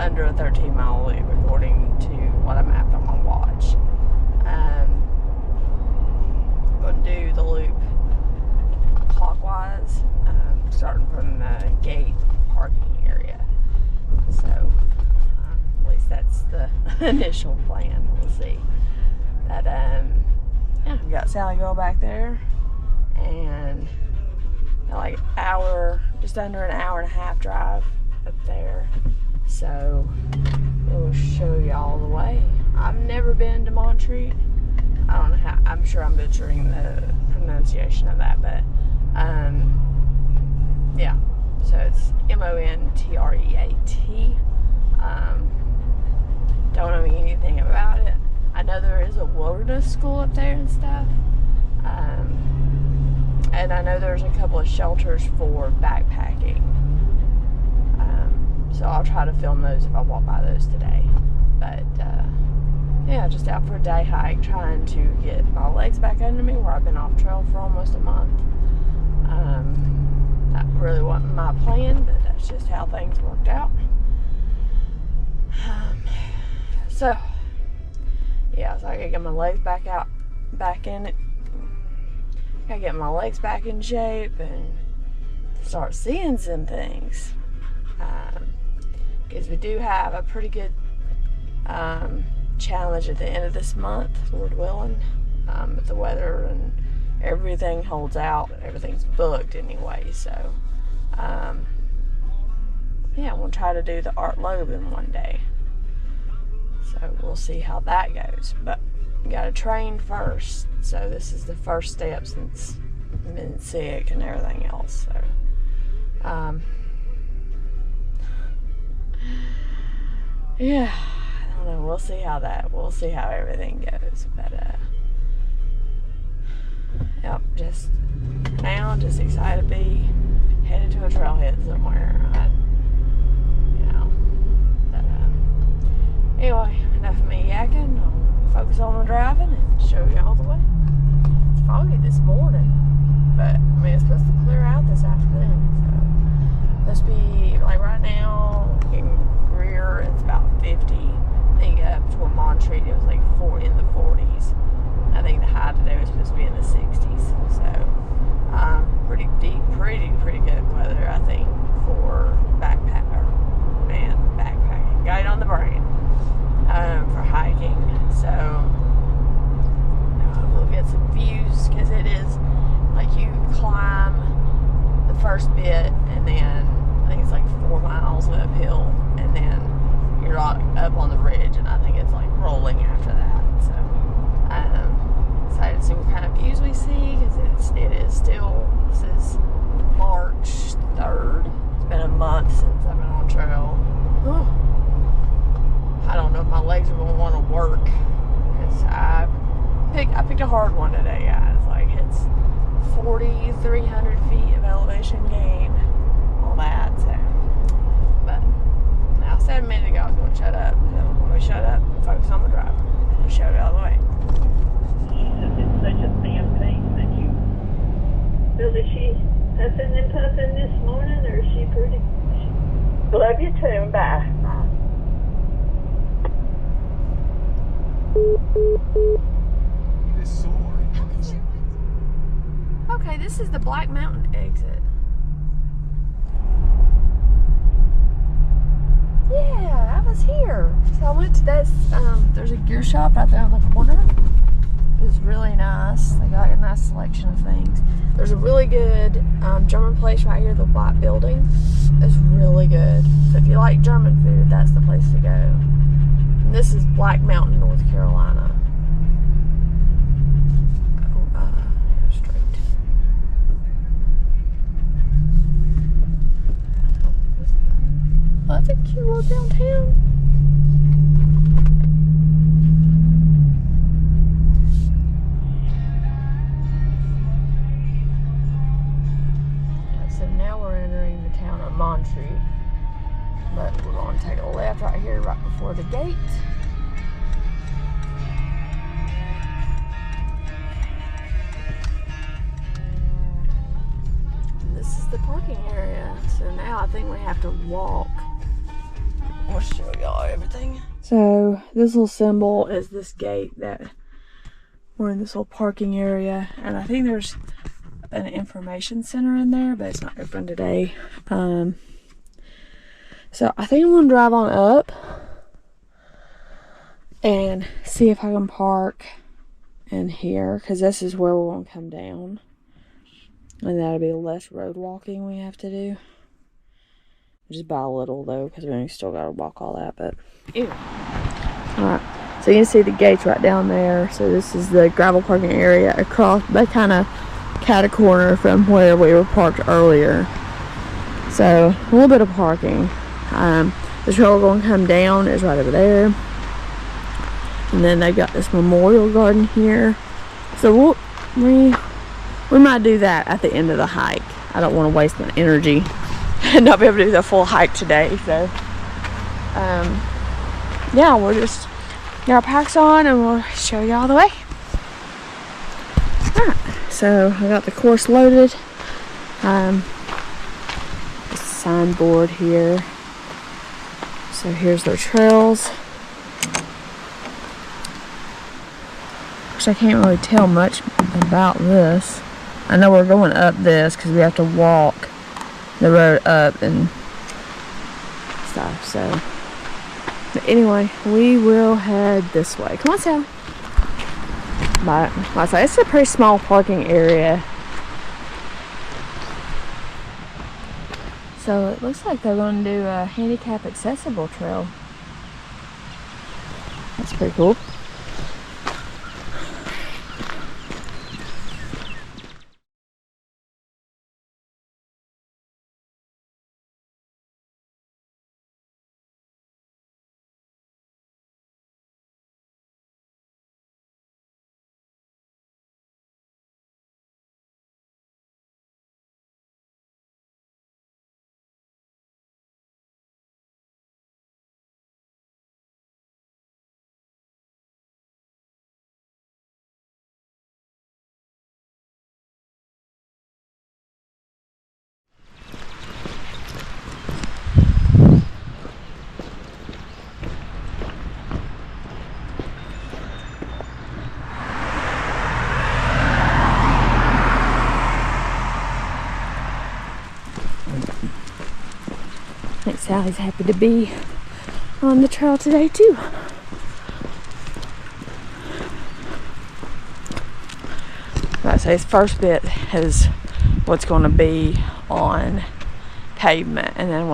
under a 13-mile loop according to what I mapped on my watch. I'm going to do the loop clockwise, starting from the gate parking area. So at least that's the initial plan. We'll see. But yeah, we got Sally Girl back there, and like hour, just under an hour and a half drive up there. So we'll show y'all the way. I've never been to Montreat. I don't know how, I'm sure I'm butchering the pronunciation of that, but yeah, so it's Montreat. Don't know anything about it. I know there is a wilderness school up there and stuff, and I know there's a couple of shelters for backpacking, so I'll try to film those if I walk by those today. But yeah, just out for a day hike, trying to get my legs back under me where I've been off trail for almost a month. That really wasn't my plan, but that's just how things worked out. So yeah, so I gotta get my legs back in it. Gotta get my legs back in shape and start seeing some things. Because we do have a pretty good challenge at the end of this month, Lord willing. If the weather and everything holds out, everything's booked anyway. So yeah, I'm gonna try to do the Art Logan one day. So we'll see how that goes. But you gotta train first. So this is the first step since I've been sick and everything else. So yeah, I don't know. We'll see how everything goes. But yep, just now, just excited to be headed to a trailhead somewhere. Anyway, enough of me yakking. I'll focus on the driving and show you all the way. It's foggy this morning, but I mean, it's supposed to clear out this afternoon. So let's be like right now in Greer, it's about 50. I think up toward Montreat it was like in the 40s. I think the high today was supposed to be in the 60s. So pretty good weather, I think, for backpacking. Got it on the brain. For hiking, so we'll get some views, because it is like you climb the first bit and then I think it's like 4 miles uphill and then you're up on the ridge, and I think it's like rolling after that. So excited to see what kind of views we see, because it is still, this is March 3rd. It's been a month since I've been on trail. I don't know if my legs are going to want to work, because I picked a hard one today, guys. Like, it's 4,300 feet of elevation gain, all that. So, but now I said a minute ago I was going to shut up. So when we shut up, focus on the drive. We'll show it all the way. Jesus, it's such a damn pain that you. Bill, is she huffing and puffing this morning, or is she pretty? Love you too. Bye. Okay, this is the Black Mountain exit. Yeah, I was here. So I went to this, there's a gear shop right there on the corner. It's really nice. They got a nice selection of things. There's a really good German place right here, the White Building. It's really good. So if you like German food, that's the place to go. And this is Black Mountain, North Carolina. Oh, that's a cute little downtown. So now we're entering the town of Montreat, but we're going to take a left right here, right before the gate. And this is the parking area. So now I think we have to walk. We're show y'all everything. So this little symbol is this gate that we're in, this little parking area, and I think there's an information center in there, but it's not open today. So I think I'm gonna drive on up and see if I can park in here, because this is where we're gonna come down, and that'll be less road walking we have to do. Just by a little though, because we still gotta walk all that, but anyway. Alright, so you can see the gates right down there. So this is the gravel parking area across, they kind of cat a corner from where we were parked earlier. So a little bit of parking. The trail we're going to come down is right over there, and then they got this memorial garden here. So we might do that at the end of the hike. I don't want to waste my energy and not be able to do the full hike today. So yeah, we'll just get our packs on and we'll show you all the way. Alright, so I got the course loaded. The signboard here. So here's their trails, which I can't really tell much about this. I know we're going up this because we have to walk the road up and stuff. So, but anyway, we will head this way. Come on, Sally. But like I say, it's a pretty small parking area. So it looks like they're going to do a handicap accessible trail. That's pretty cool. I think Sally's happy to be on the trail today too. Like I say, this first bit is what's going to be on pavement, and then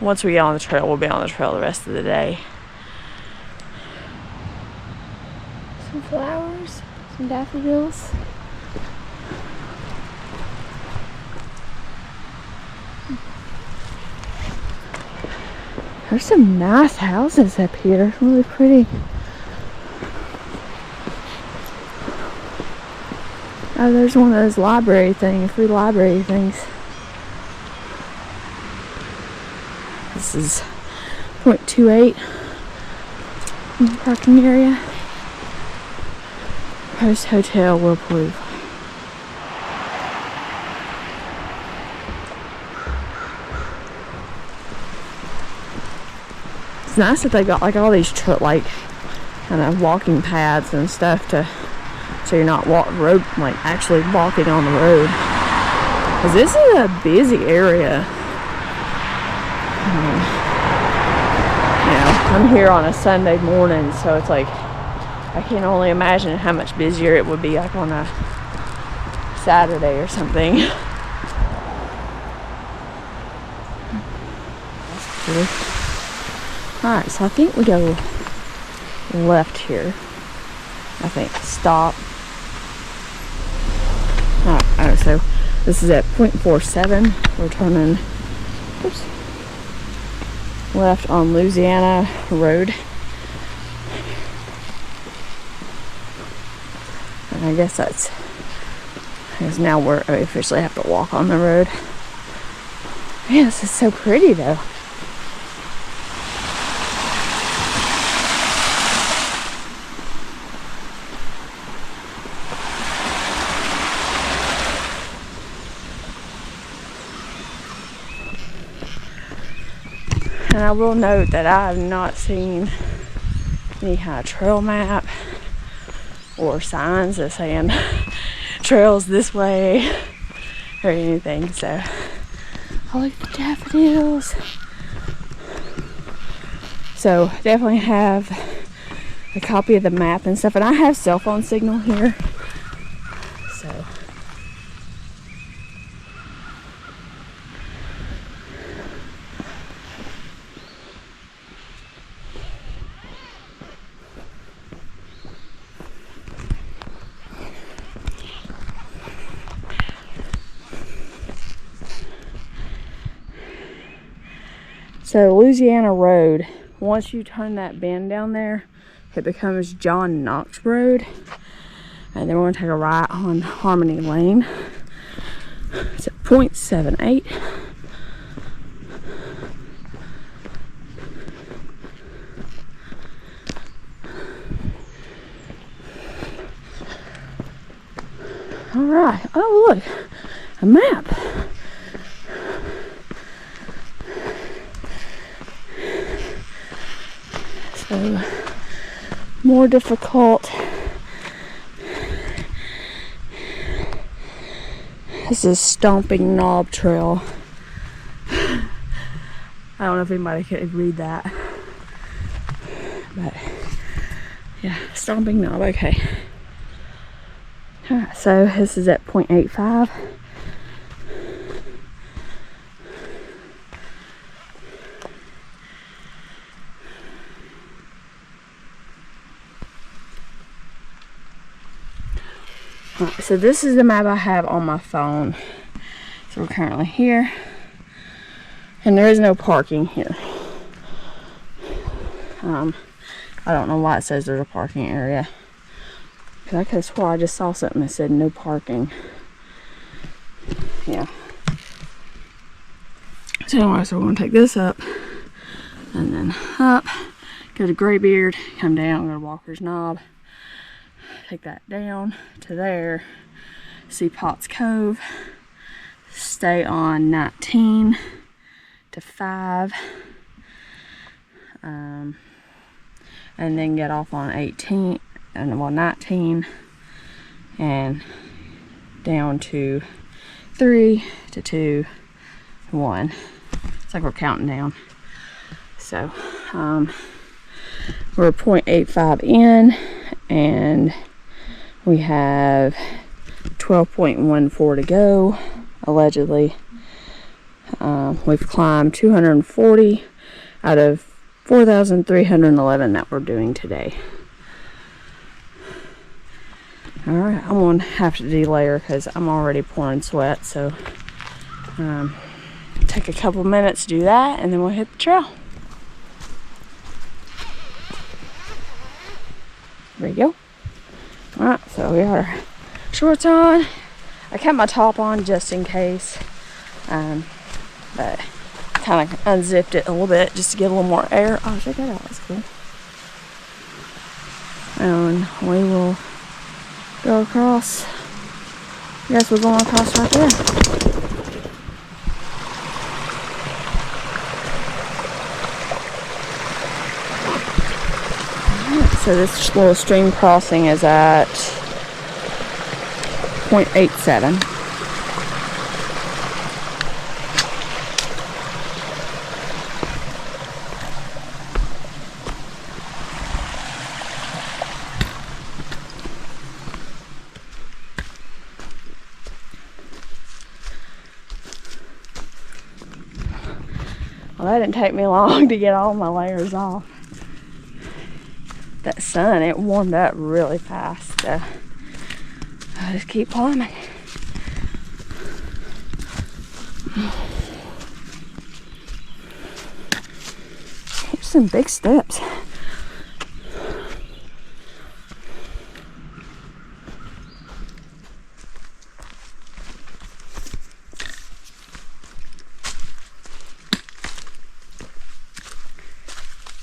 once we get on the trail, we'll be on the trail the rest of the day. Some flowers, some daffodils. There's some nice houses up here, really pretty. Oh, there's one of those library things, free library things. This is 0.28 parking area. Post Hotel will approve. It's nice that they got like all these kind of walking paths and stuff so you're not actually walking on the road. Cause this is a busy area. I'm here on a Sunday morning, so it's like I can only imagine how much busier it would be like on a Saturday or something. That's cool. Alright, so I think we go left here. I think. Stop. Alright, so this is at 0.47. We're turning left on Louisiana Road. And I guess because now we officially have to walk on the road. Man, this is so pretty though. And And I will note that I have not seen any kind of trail map or signs that saying trails this way or anything. So I like the daffodils. So definitely have a copy of the map and stuff. And I have cell phone signal here. So Louisiana Road, once you turn that bend down there, it becomes John Knox Road. And then we're going to take a right on Harmony Lane. It's at 0.78. All right. Oh, look, a map. So, more difficult. This is Stomping Knob Trail. I don't know if anybody could read that. But, yeah, Stomping Knob, okay. Alright, so this is at 0.85. Alright, so this is the map I have on my phone. So we're currently here. And there is no parking here. I don't know why it says there's a parking area. Because I could have swore I just saw something that said no parking. Yeah. So anyway, so we're going to take this up. And then up. Go to Graybeard. Come down. Go to Walker's Knob. Take that down to there. See Potts Cove. Stay on 19 to 5. And then get off on 18. And well, 19 and down to 3 to 2 to 1. It's like we're counting down. So we're 0.85 in, and we have 12.14 to go, allegedly. We've climbed 240 out of 4,311 that we're doing today. Alright, I'm going to have to delayer because I'm already pouring sweat, so take a couple minutes to do that and then we'll hit the trail. There we go. Alright, so we got our shorts on. I kept my top on just in case, but kind of unzipped it a little bit just to get a little more air. Oh, check that out, that's cool. And we will go across. I guess we're going across right there. So this little stream crossing is at 0.87. Well, that didn't take me long to get all my layers off. That sun, it warmed up really fast. So I just keep climbing. Here's some big steps.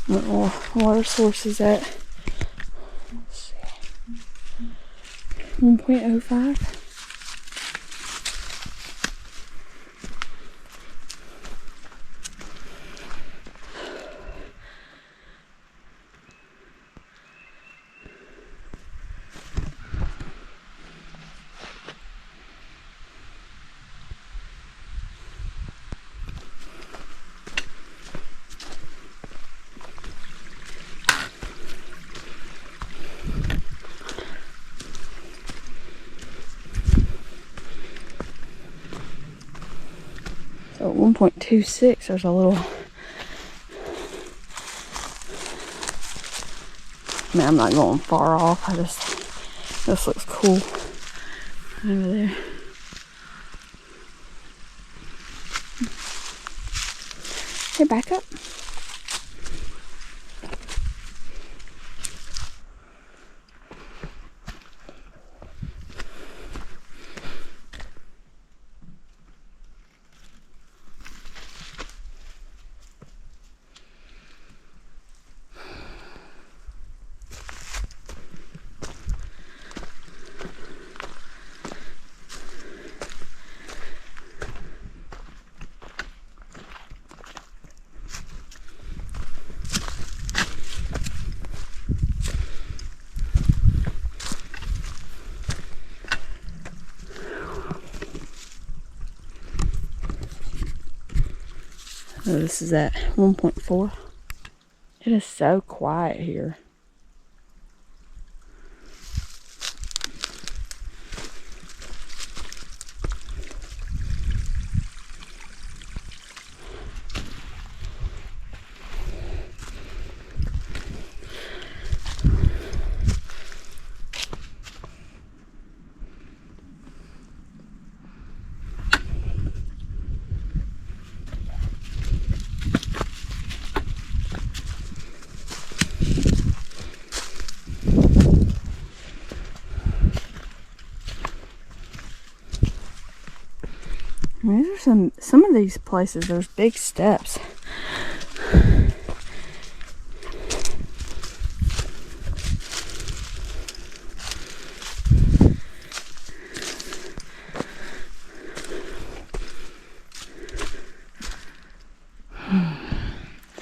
Little water sources at 1.05. at 1.26, there's a little... I mean, I'm not going far off. This looks cool over there. Hey, back up. Oh, this is at 1.4. It is so quiet here. These are some of these places, there's big steps.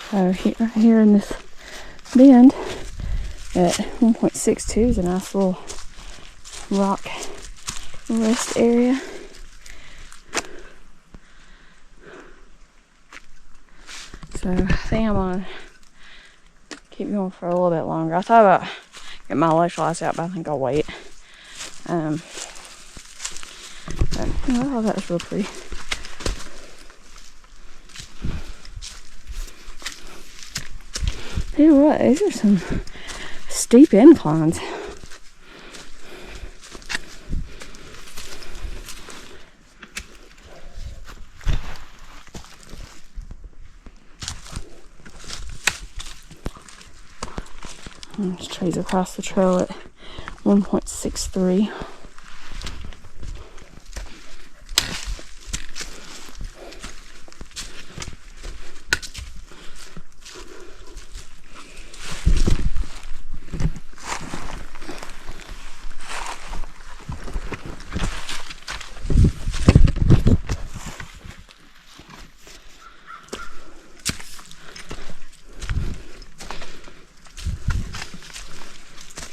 So right here in this bend at 1.62 is a nice little rock rest area. So I think I'm gonna keep going for a little bit longer. I thought about getting my electrolytes out, but I think I'll wait. But, you know, I thought that was real pretty. Tell you what, these are some steep inclines. There's trees across the trail at 1.63.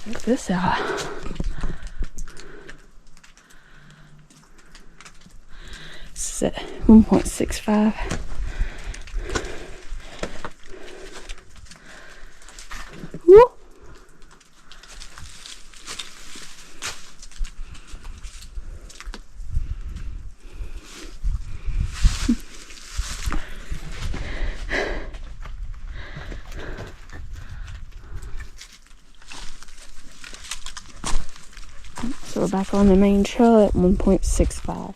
Check this out. This is at 1.65. Woo! So we're back on the main trail at 1.65.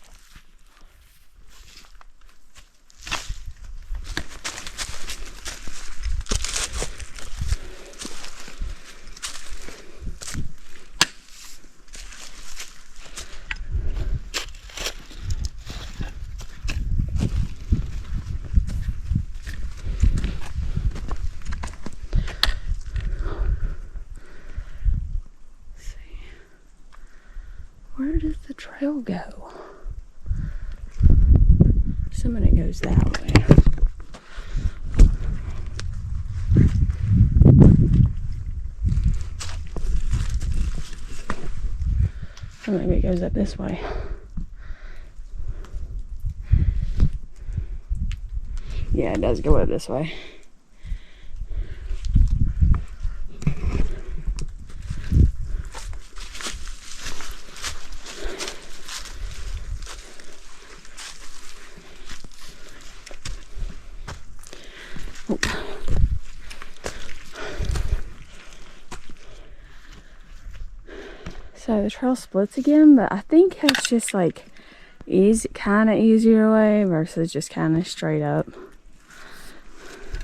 Where does the trail go? Some of it goes that way. Or maybe it goes up this way. Yeah, it does go up this way. So the trail splits again, but I think it's just like kind of easier way versus just kind of straight up.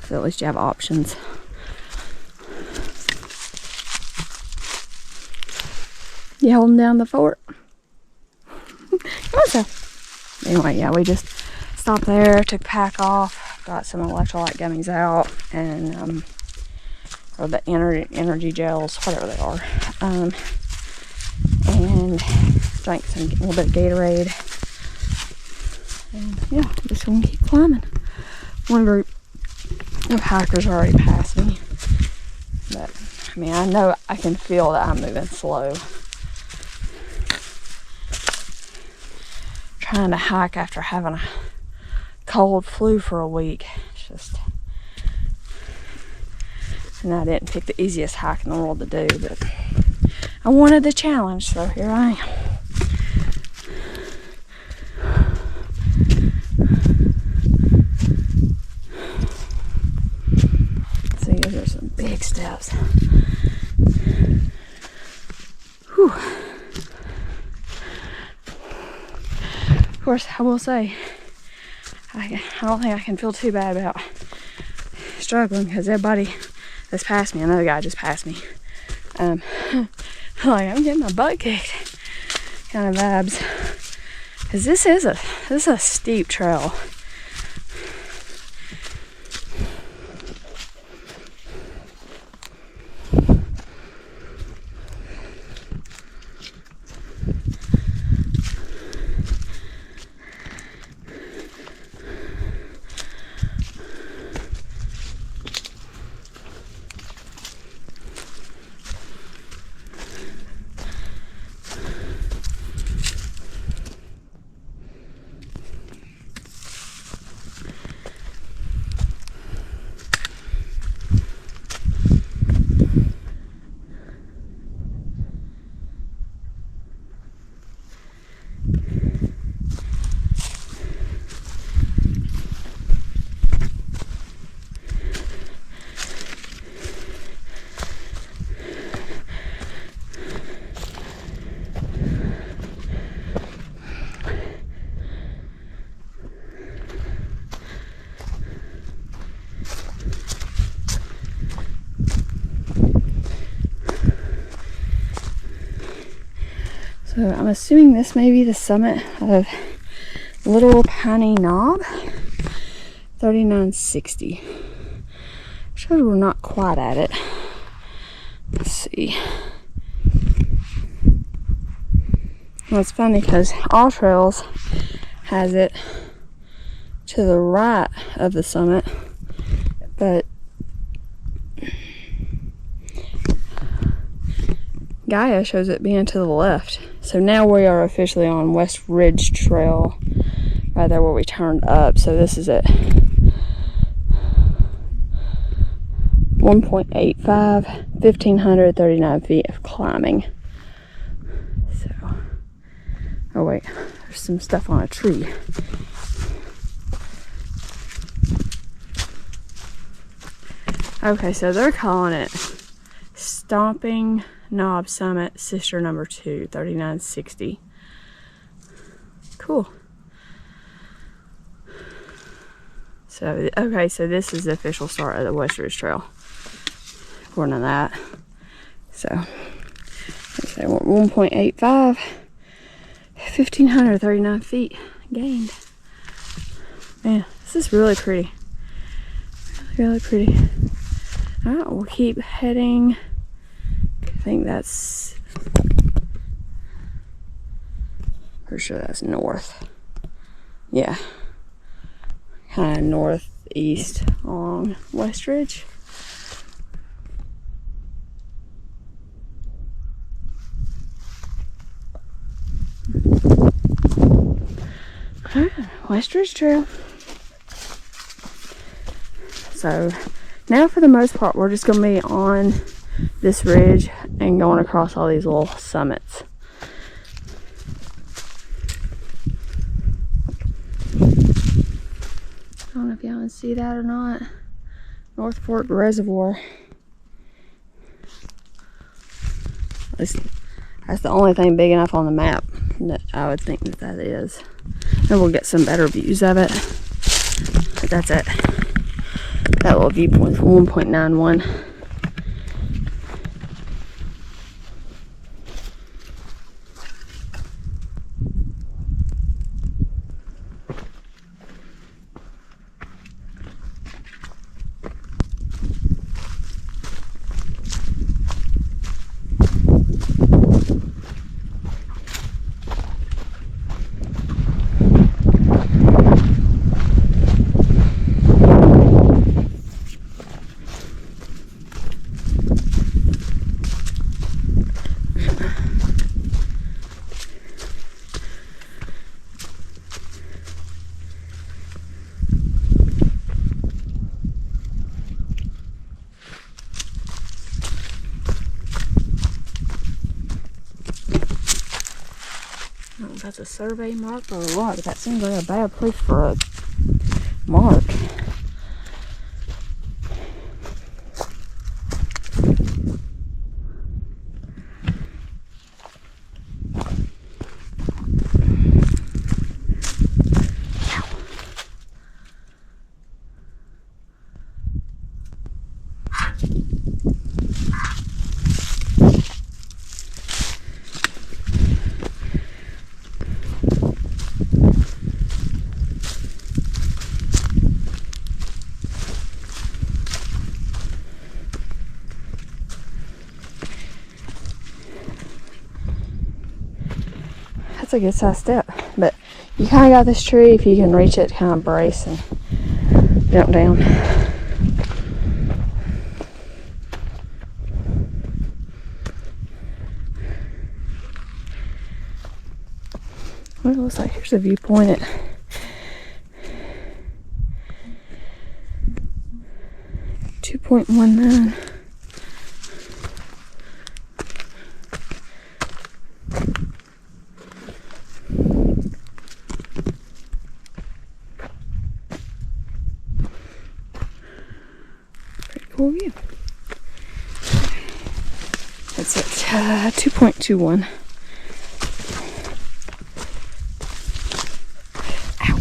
So at least you have options. You holding down the fort? Come on, sir. Anyway, yeah, we just stopped there, took pack off, got some electrolyte gummies out, and or the energy gels, whatever they are, and drank a little bit of Gatorade, and yeah, just gonna keep climbing. One group of hikers already passed me, but I mean, I know I can feel that I'm moving slow. Trying to hike after having a cold flu for a week, it's just, and I didn't pick the easiest hike in the world to do, but I wanted the challenge, so here I am. See, those are some big steps. Whew. Of course, I will say, I don't think I can feel too bad about struggling, because everybody that's passed me, another guy just passed me. Like, I'm getting my butt kicked kind of vibes, because this is a steep trail. So I'm assuming this may be the summit of Little Piney Knob, 3960. Sure, we're not quite at it. Let's see. Well, it's funny because All Trails has it to the right of the summit, but Gaia shows it being to the left. So now we are officially on West Ridge Trail, right there where we turned up. So this is at 1.85, 1,539 feet of climbing. So, oh wait, there's some stuff on a tree. Okay, so they're calling it Stomping Knob Summit, Sister Number 2, 3960. Cool. So, okay, so this is the official start of the West Ridge Trail, according to that. So, let's say 1.85, 1,539 feet gained. Man, this is really pretty. Really pretty. Alright, we'll keep heading. I think that's, pretty sure that's north. Yeah. Kind of northeast along West Ridge. Alright, West Ridge Trail. So now for the most part we're just going to be on this ridge and going across all these little summits. I don't know if y'all can see that or not. North Fork Reservoir. At least That's the only thing big enough on the map that I would think that that is. And we'll get some better views of it. But that's it. That little viewpoint is 1.91. I don't know if that's a survey mark or what, but that seems like a bad place for a mark. That's a good size step, but you kind of got this tree, if you can reach it, kind of brace and jump down. Well, it looks like here's a viewpoint at 2.19. Cool view. That's at 2.21. Ow.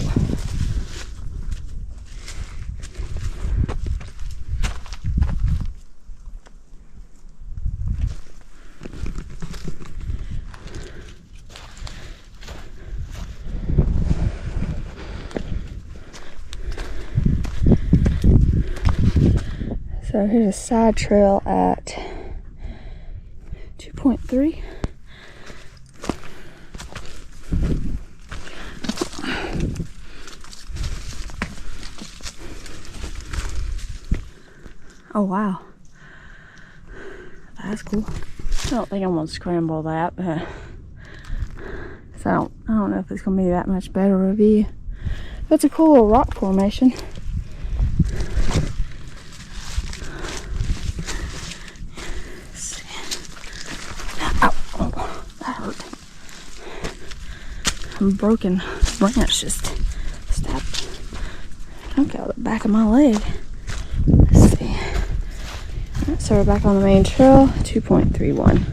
So here's a side trail at 2.3. Oh wow, that's cool. I don't think I'm gonna scramble that, but so I don't know if it's gonna be that much better of a view. That's a cool little rock formation. A broken branch just stabbed chunk out the back of my leg. Let's see. Alright, so we're back on the main trail, 2.31.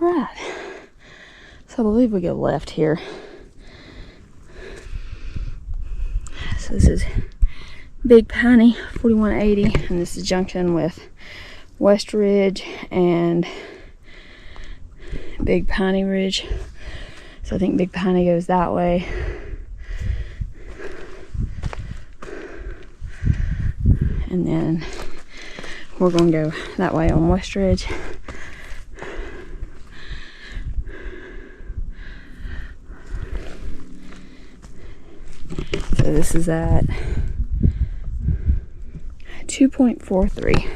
Right, so I believe we go left here. So this is Big Piney, 4180, and this is junction with West Ridge and Big Piney Ridge. So I think Big Piney goes that way. And then we're going to go that way on West Ridge. So this is at 2.43.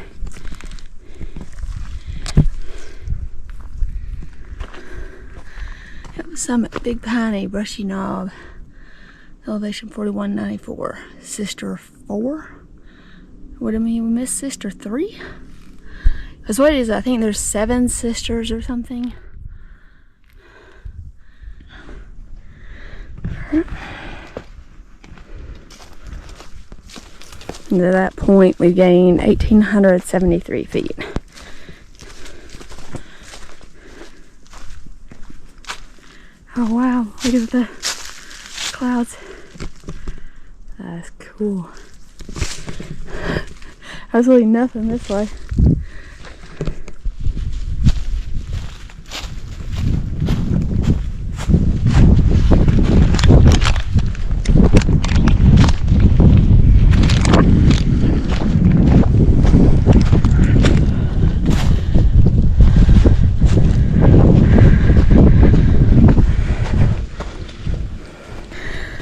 At the summit, Big Piney, Brushy Knob, elevation 4194, Sister 4. What do we miss sister 3? Because what it is, I think there's 7 sisters or something. And to that point, we gained 1,873 feet. Oh wow, look at the clouds. That's cool. Absolutely nothing this way.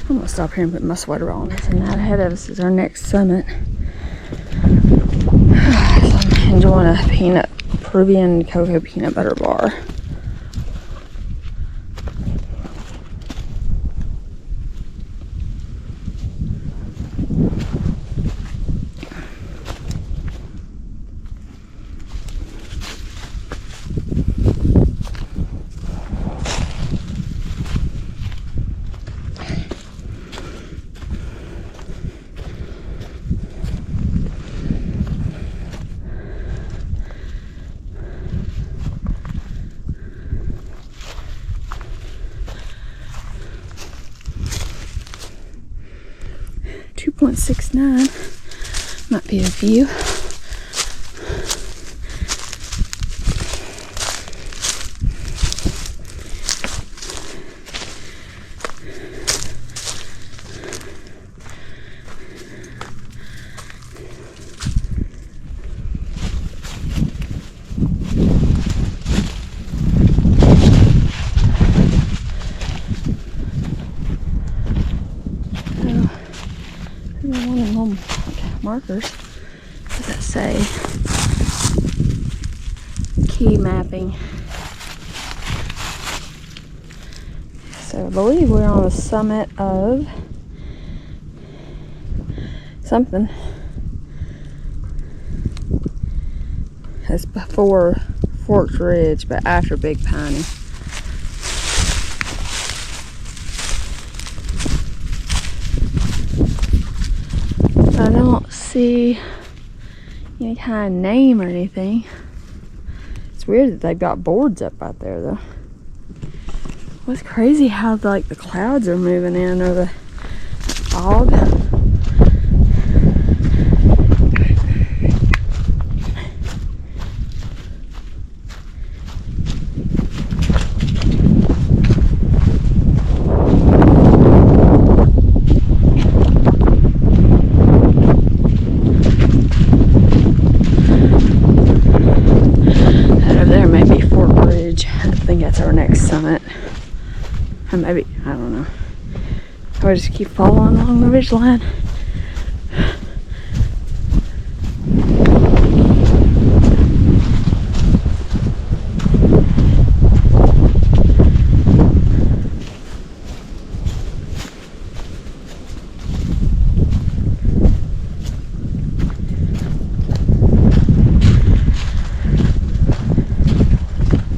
I'm gonna stop here and put my sweater on. And that ahead of us is our next summit. So I'm enjoying a peanut Peruvian cocoa peanut butter bar. .69 might be a view. Markers. What does that say? Key mapping. So I believe we're on the summit of something. That's before Forked Ridge, but after Big Piney. I don't see any kind of name or anything. It's weird that they've got boards up out there though. What's crazy how like the clouds are moving in, or the fog. Or maybe, I don't know. I would just keep following along the ridge line.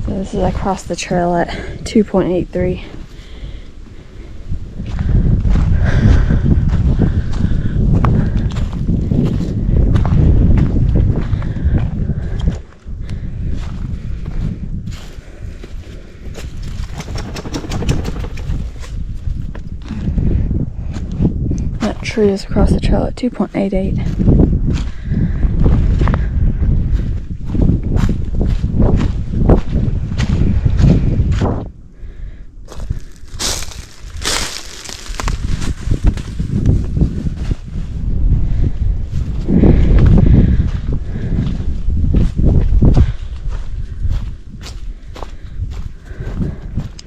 So this is across the trail at 2.83. Tree is across the trail at 2.88.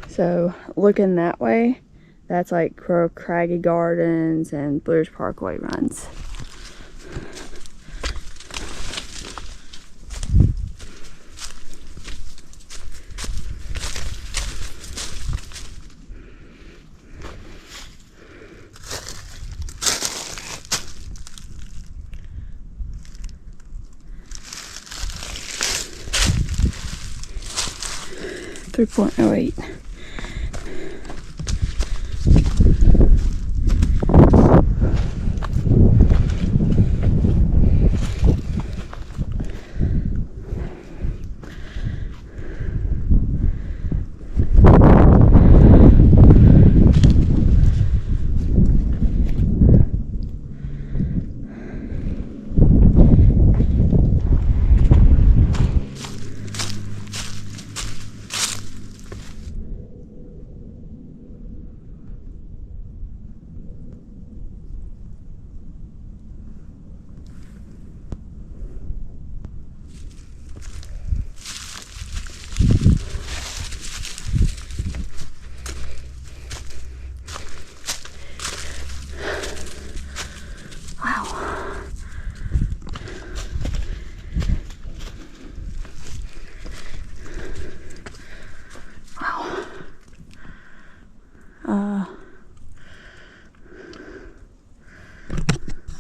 So looking that way, that's like Craggy Gardens and Blue Ridge Parkway runs. 3.08.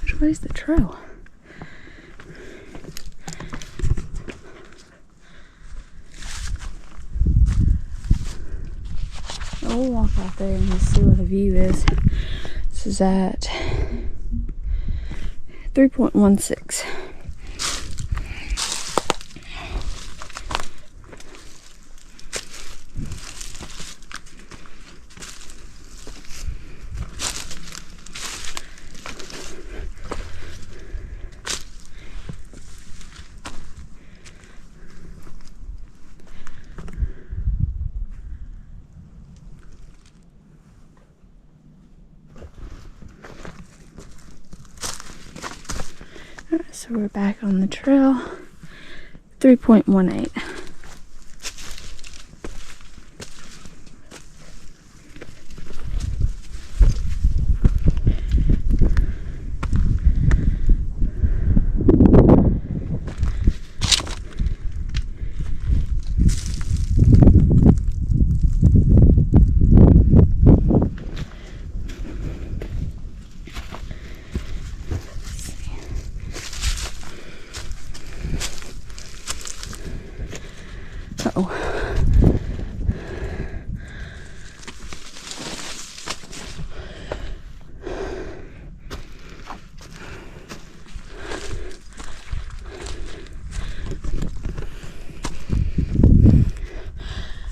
Which way is the trail? We'll walk out there and just see what the view is. This is at 3.16. So we're back on the trail, 3.18.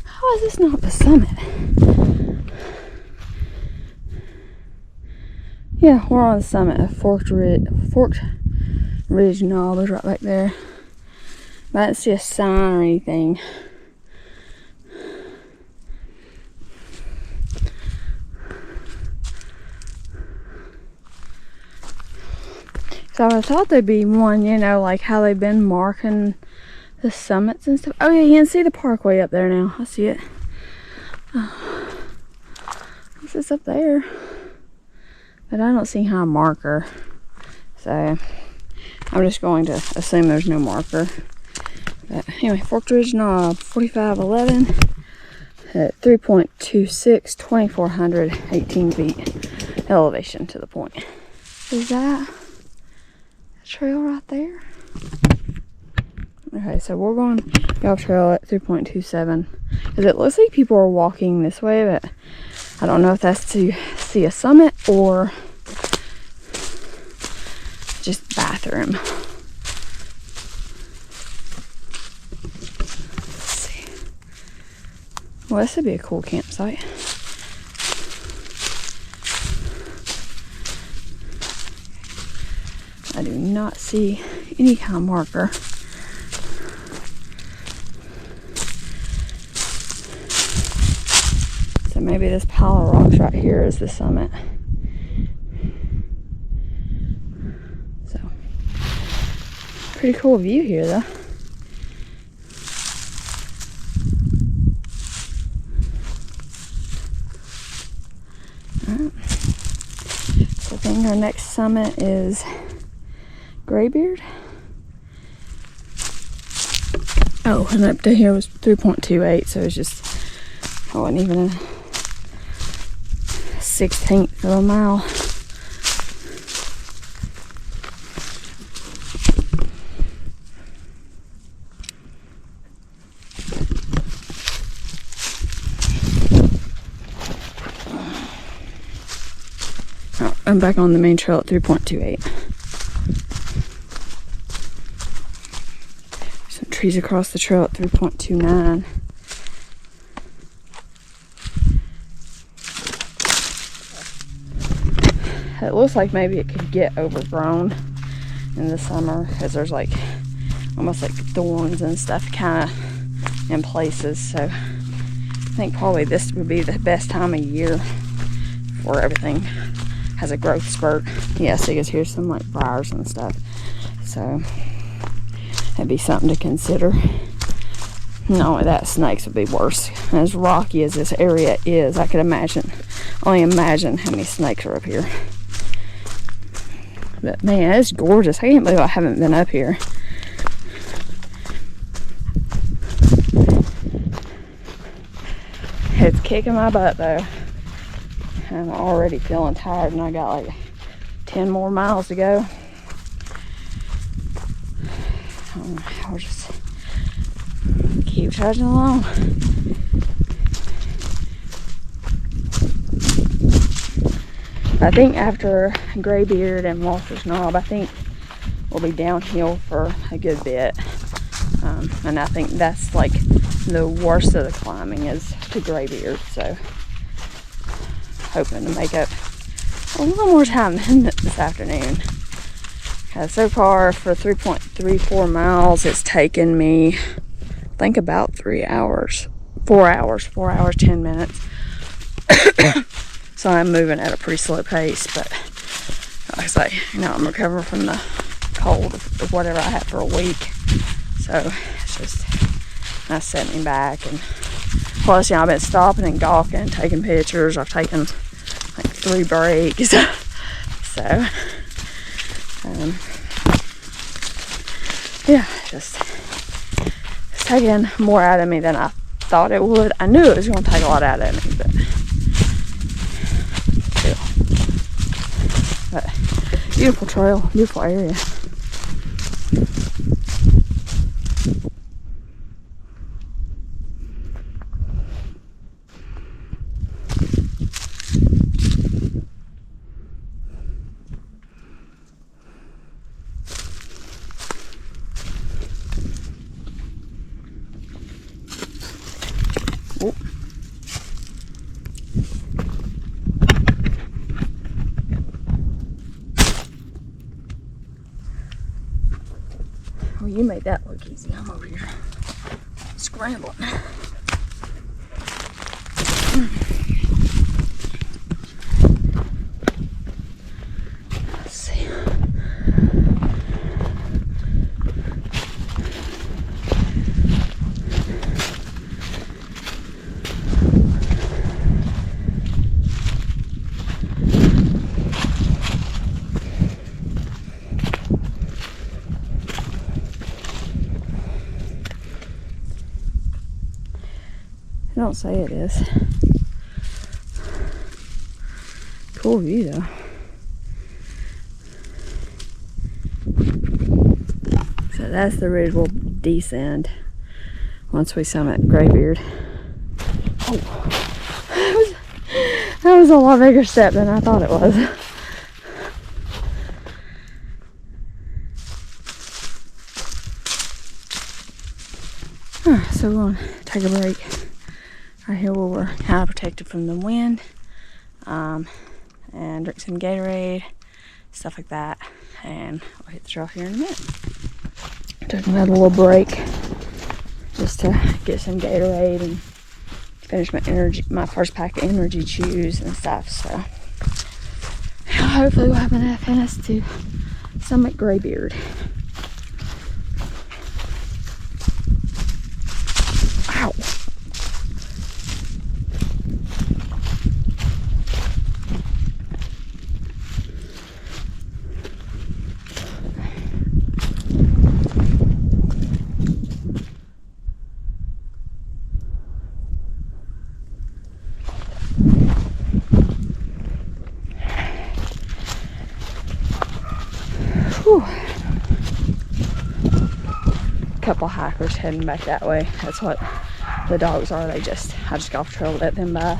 How is this not the summit? Yeah, we're on the summit of Forked Ridge Knob is right back there. But I didn't see a sign or anything. So I thought there'd be one, you know, like how they've been marking the summits and stuff. Oh yeah, you can see the parkway up there now. I see it. This is up there. But I don't see how a marker. So I'm just going to assume there's no marker. But anyway, Forked Ridge Knob, 4511 at 3.26, 2400, 18 feet elevation to the point. Is that a trail right there? Okay, so we're going off trail at 3.27. Because it looks like people are walking this way, but I don't know if that's to see a summit or just bathroom. Let's see. Well, this would be a cool campsite. I do not see any kind of marker. So maybe this pile of rocks right here is the summit. So, pretty cool view here though. Alright. So I think our next summit is Graybeard. Oh, and up to here was 3.28, so it's just, I wasn't even a 1/16 of a mile. Oh, I'm back on the main trail at 3.28. Some trees across the trail at 3.29. It looks like maybe it could get overgrown in the summer because there's like almost like thorns and stuff kind of in places. So I think probably this would be the best time of year for everything has a growth spurt. Yeah, so you guys hear some like briars and stuff. So that'd be something to consider. Not only that, snakes would be worse. As rocky as this area is, I could only imagine how many snakes are up here. But man, it's gorgeous. I can't believe I haven't been up here. It's kicking my butt though. I'm already feeling tired and I got like 10 more miles to go. I'll just keep trudging along. I think after Graybeard and Walter's Knob, I think we'll be downhill for a good bit. And I think that's like the worst of the climbing is to Graybeard. So hoping to make up a little more time than this afternoon. So far for 3.34 miles, it's taken me, I think about 4 hours, 10 minutes. So I'm moving at a pretty slow pace, but like I say, you know, I'm recovering from the cold of whatever I had for a week. So it's just nice setting back. And plus, you know, I've been stopping and gawking, taking pictures. I've taken like 3 breaks. So, yeah, just it's taking more out of me than I thought it would. I knew it was going to take a lot out of me, but still. But beautiful trail, beautiful area. Well, you made that look easy. I'm over here scrambling. Let's see. I don't say it is. Cool view though. So that's the ridge we'll descend once we summit Graybeard. Oh, that was a lot bigger step than I thought it was. So we're going to take a break right here where we're kind of protected from the wind, and drink some Gatorade, stuff like that, and we'll hit the trail here in a minute. Took another little break just to get some Gatorade and finish my first pack of energy chews and stuff. So hopefully we'll have enough in us to summit Graybeard. Ow. Couple hikers heading back that way. That's what the dogs are. I just golf trailed at them by.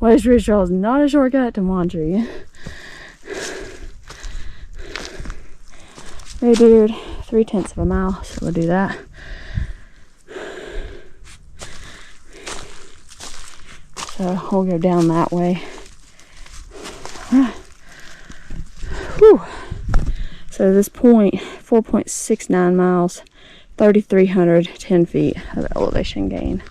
West Ridge Trail is not a shortcut to Montreat. Graybeard, 3/10 of a mile, so we'll do that. So we'll go down that way. Whew. So this point, 4.69 miles, 3,310 feet of elevation gain.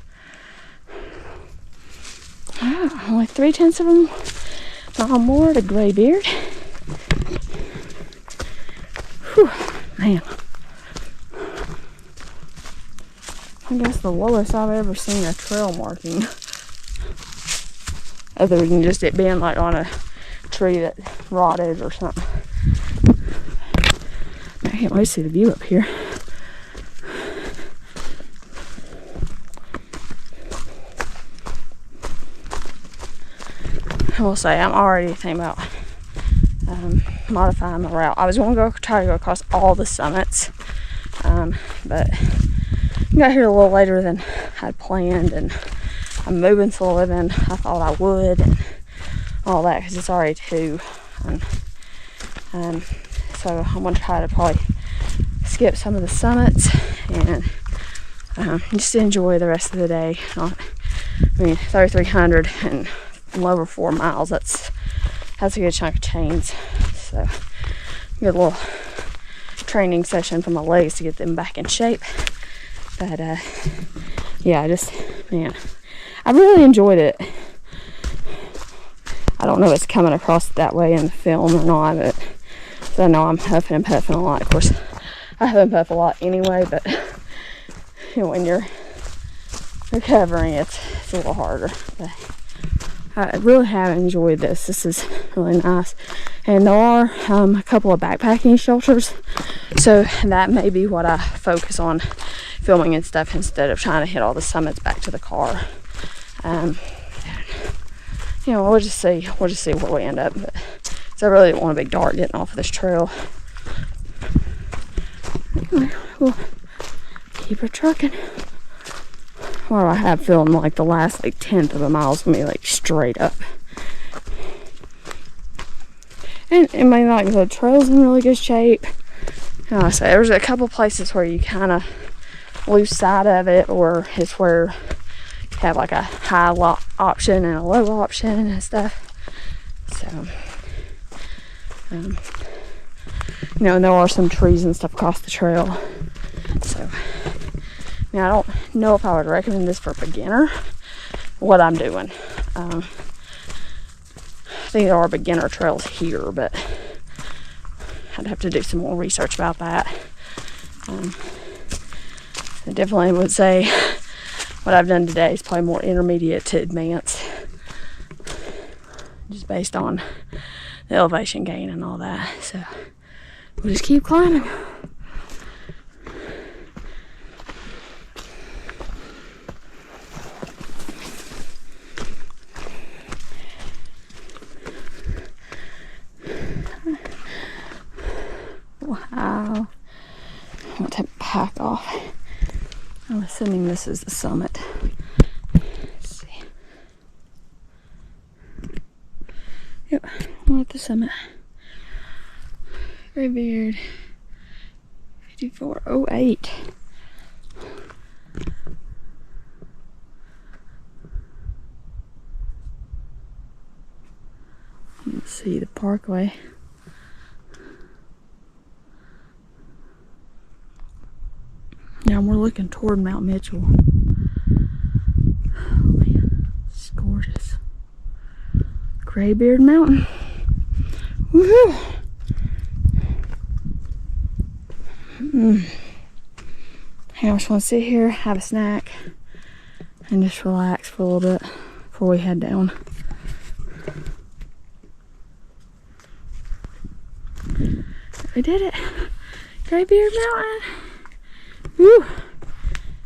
Only 3/10 of a mile more to Graybeard. Whew, man. I guess the lowest I've ever seen a trail marking. Other than just it being like on a tree that rotted or something. I can't wait to see the view up here. I will say I'm already thinking about modifying the route. I was going to try to go across all the summits, but I got here a little later than I'd planned, and I'm moving slower than I thought I would, and all that because it's already 2. So I'm going to try to probably skip some of the summits and just enjoy the rest of the day. I mean, 3,300 and over 4 miles. That's a good chunk of chains. So good little training session for my legs to get them back in shape. But yeah, man, I really enjoyed it. I don't know if it's coming across that way in the film or not, but so I know I'm huffing and puffing a lot. Of course, I huff and puff a lot anyway, but you know, when you're recovering, it's a little harder. But I really have enjoyed this. This is really nice. And there are a couple of backpacking shelters, so that may be what I focus on filming and stuff instead of trying to hit all the summits back to the car. You know, we'll just see where we end up. But, so I really don't want to be dark getting off of this trail. Anyway, we'll keep it trucking. Or I have filmed like the last like 1/10 of a mile is gonna be like straight up. And it may like the trail's in really good shape. And I say there's a couple places where you kind of lose sight of it, or it's where you have like a high option and a low option and stuff. So, you know, and there are some trees and stuff across the trail. So, now, I don't know if I would recommend this for a beginner, what I'm doing. I think there are beginner trails here, but I'd have to do some more research about that. I definitely would say what I've done today is probably more intermediate to advanced, just based on the elevation gain and all that. So, we'll just keep climbing. Wow. I'm going to take the pack off. I'm assuming this is the summit. Let's see. Yep, we're at the summit. Graybeard 5408. Let's see the parkway. Now we're looking toward Mount Mitchell. Oh man, it's gorgeous. Graybeard Mountain. Woohoo! I just want to sit here, have a snack, and just relax for a little bit before we head down. We did it! Graybeard Mountain! Woo!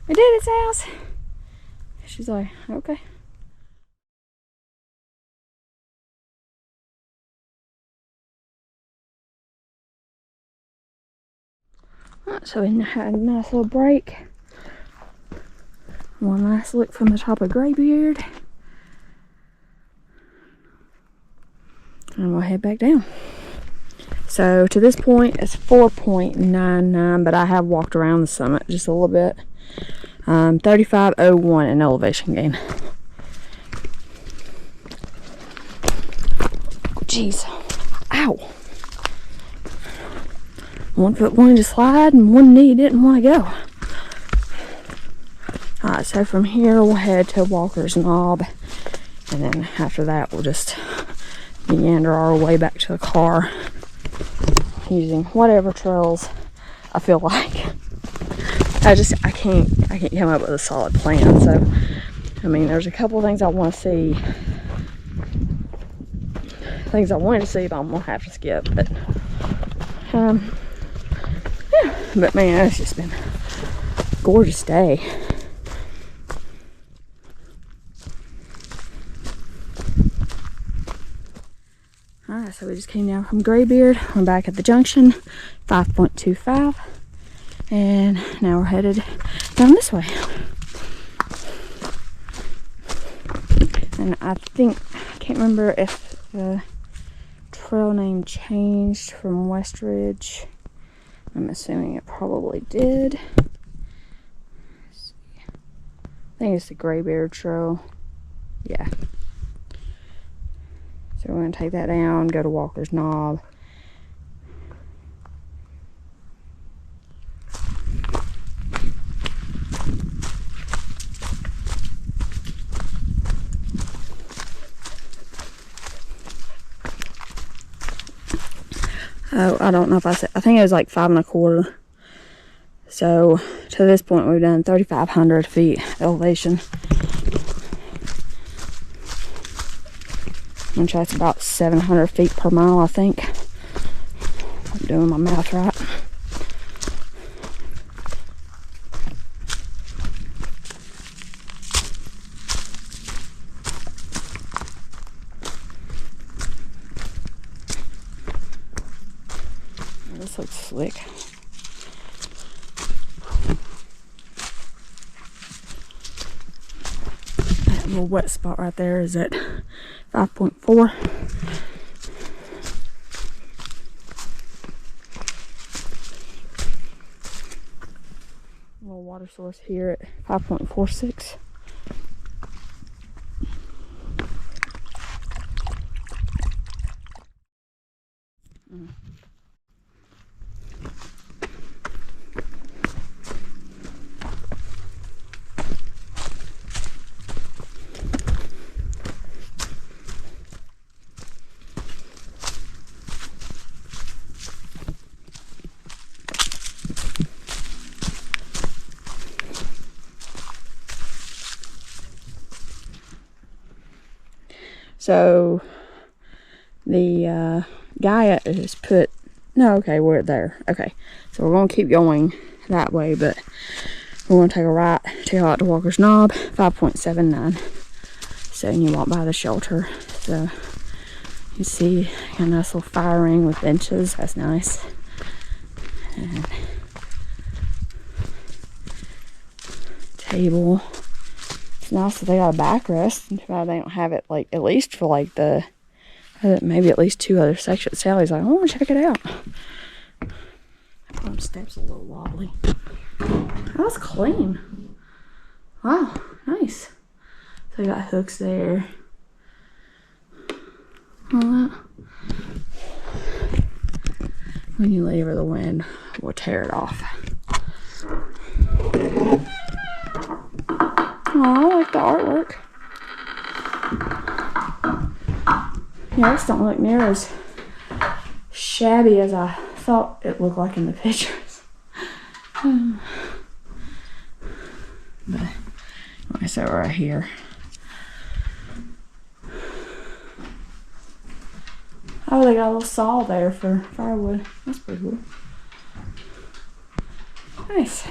We did it, Sals! She's like, okay. So we had a nice little break. One last look from the top of Graybeard. And we'll head back down. So to this point, it's 4.99, but I have walked around the summit just a little bit. 3501 in elevation gain. Jeez. Ow. One foot wanted to slide and one knee didn't want to go. Alright, so from here we'll head to Walker's Knob. And then after that we'll just meander our way back to the car. Using whatever trails I feel like. I can't come up with a solid plan. So, I mean, there's a couple of things I want to see. Things I wanted to see, but I'm gonna have to skip. But, yeah. But man, it's just been a gorgeous day. Alright, so we just came down from Graybeard. We're back at the junction, 5.25. And now we're headed down this way. And I can't remember if the trail name changed from West Ridge. I'm assuming it probably did. I think it's the Graybeard Trail. Yeah. So we're going to take that down, go to Walker's Knob. Oh, I don't know if I said, I think it was like 5.25. So to this point we've done 3,500 feet elevation. Which that's about 700 feet per mile, I think. I'm doing my math right. This looks slick. That little wet spot right there is at 5.4. Little water source here at 5.46. So the guy has put, no, okay, we're there. Okay, so we're going to keep going that way, but we're going to take a right to go out to Walker's Knob, 5.79. So you walk by the shelter. So you see a nice little fire ring with benches. That's nice. And table. It's nice that they got a backrest. Too bad they don't have it, like, at least for like the maybe at least 2 other sections. Sally's like, I want to check it out. That step's a little wobbly. That was clean. Wow, nice. So you got hooks there. All that. When you lever the wind, we'll tear it off. Oh, I like the artwork. Yeah, this don't look near as shabby as I thought it looked like in the pictures. But like I said, right here. Oh, they got a little saw there for firewood. That's pretty cool. Nice.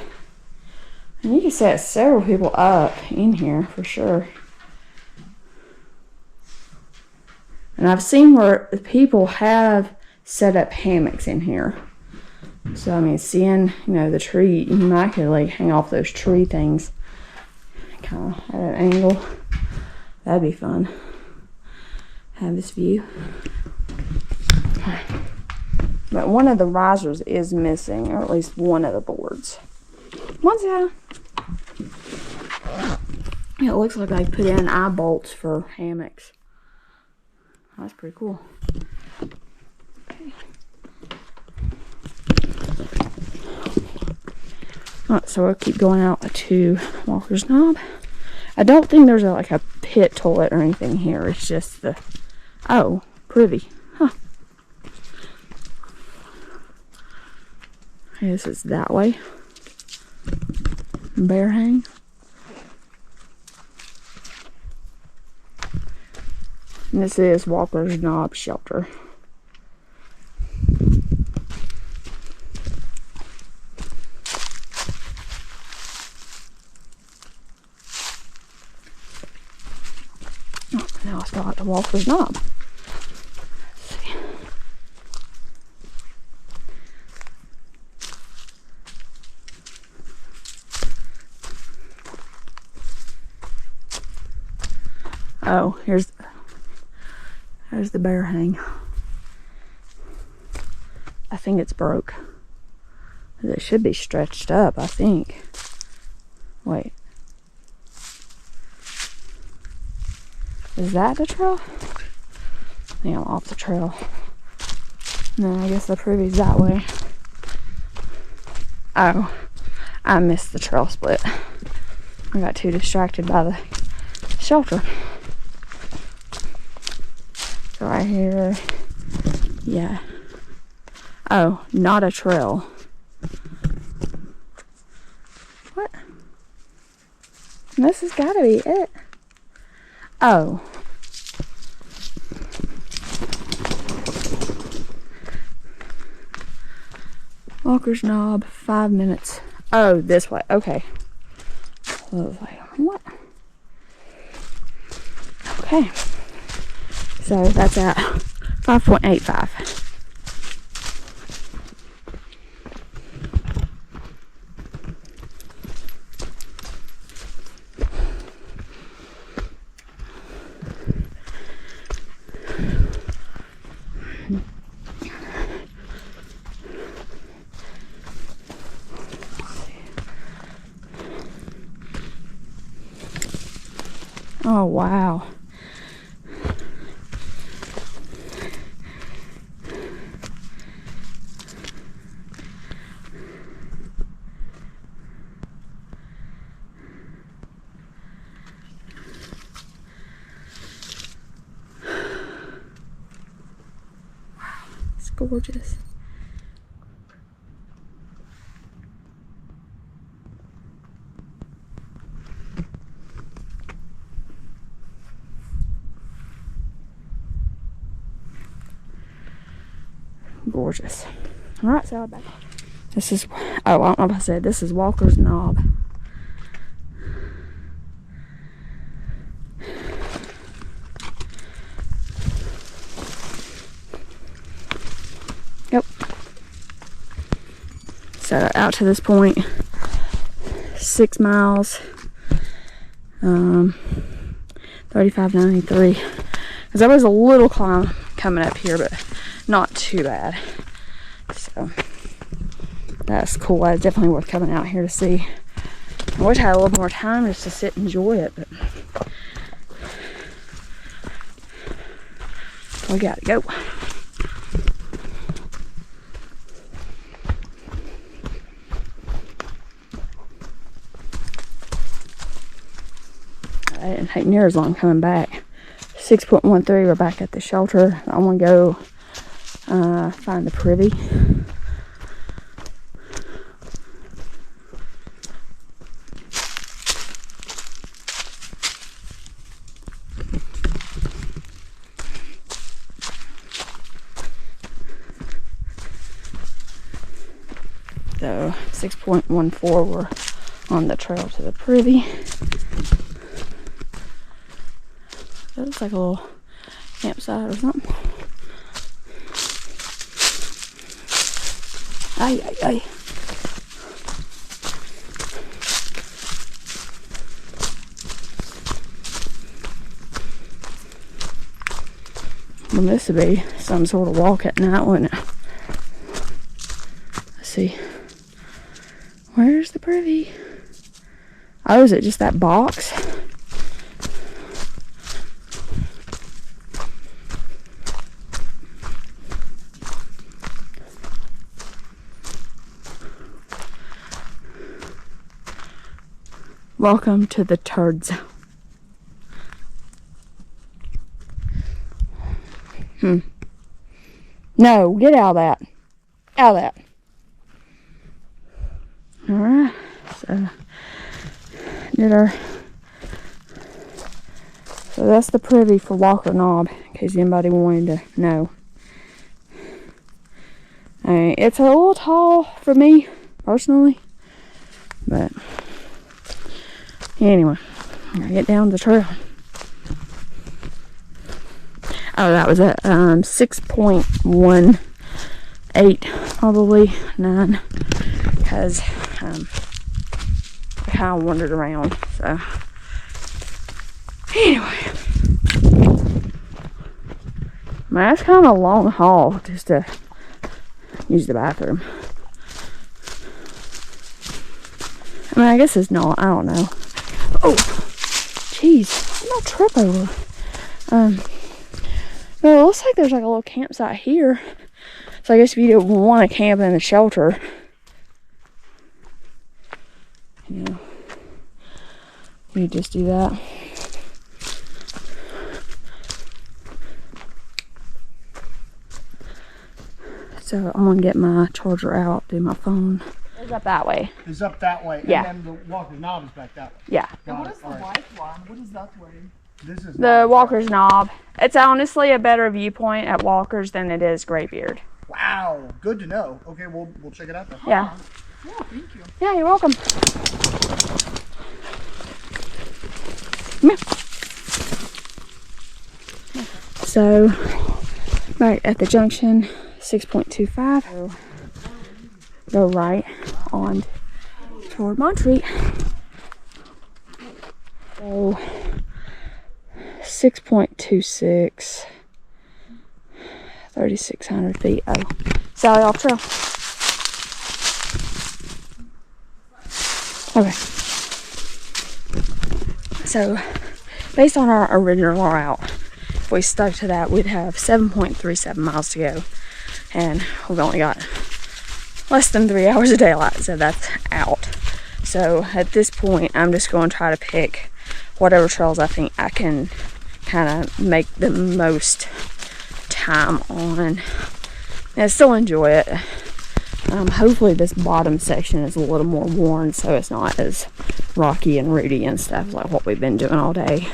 And you can set several people up in here for sure. And I've seen where people have set up hammocks in here. So I mean, seeing, you know, the tree, you might could like hang off those tree things kind of at an angle. That'd be fun. Have this view. But one of the risers is missing, or at least one of the boards. What's that? It looks like I put in eye bolts for hammocks. That's pretty cool. Okay. Alright, so we'll keep going out to Walker's Knob. I don't think there's like a pit toilet or anything here. It's just the... Oh, privy. Huh. I guess it's that way. Bear hang. And this is Walker's Knob shelter. Oh, now I still have to Walker's Knob. Let's see. Oh, there's the bear hang. I think it's broke. It should be stretched up, I think. Wait. Is that the trail? Yeah, I'm off the trail. No, I guess the privy's that way. Oh, I missed the trail split. I got too distracted by the shelter. So right here, yeah. Oh, not a trail. What? This has got to be it. Oh. Walker's Knob, 5 minutes. Oh, this way. Okay. I was like, what? Okay. So that's at 5.85. Oh, wow. It's gorgeous. Gorgeous. Alright, so back. This is, oh, I don't know if I said, this is Walker's Knob. Yep. So out to this point, 6 miles, 35.93. Because there was a little climb coming up here, but not too bad. So that's cool. It's definitely worth coming out here to see. I wish I had a little more time just to sit and enjoy it, but we gotta go. I didn't take near as long coming back. 6.13, we're back at the shelter. I want to go find the privy. So 6.14, we're on the trail to the privy. That looks like a little campsite or something. Ay, ay, ay. this to be some sort of walk at night, wouldn't it? Let's see. Where's the privy? Oh, is it just that box? Welcome to the turd zone. No, get out of that. Out of that. Alright, so so that's the privy for Walker Knob, in case anybody wanted to know. It's a little tall for me, personally, but anyway, I'm gonna get down the trail. Oh, that was at 6.18, probably 9, because I kind of wandered around. So anyway, man, that's kind of a long haul just to use the bathroom. I mean, I guess it's not. I don't know. Oh, jeez, no trip over. Well, it looks like there's like a little campsite here. So I guess if you don't want to camp in the shelter, you know, you just do that. So I'm gonna get my charger out, do my phone. It's up that way. It's up that way. Yeah. And then the Walker's Knob is back that way. Yeah. And what is the white one? What is that way? This is The Walker's Knob. It's honestly a better viewpoint at Walker's than it is Graybeard. Wow, good to know. Okay, we'll check it out then. Yeah. Oh, thank you. Yeah, you're welcome. Come here. So, right at the junction, 6.25. Go right on toward Montreat. So 6.26, 3,600 feet. Oh, Sally off trail. Okay. So, based on our original route, if we stuck to that, we'd have 7.37 miles to go. And we've only got less than 3 hours of daylight, so that's out. So at this point, I'm just going to try to pick whatever trails I think I can kind of make the most time on and still enjoy it. Hopefully this bottom section is a little more worn, so it's not as rocky and rooty and stuff like what we've been doing all day.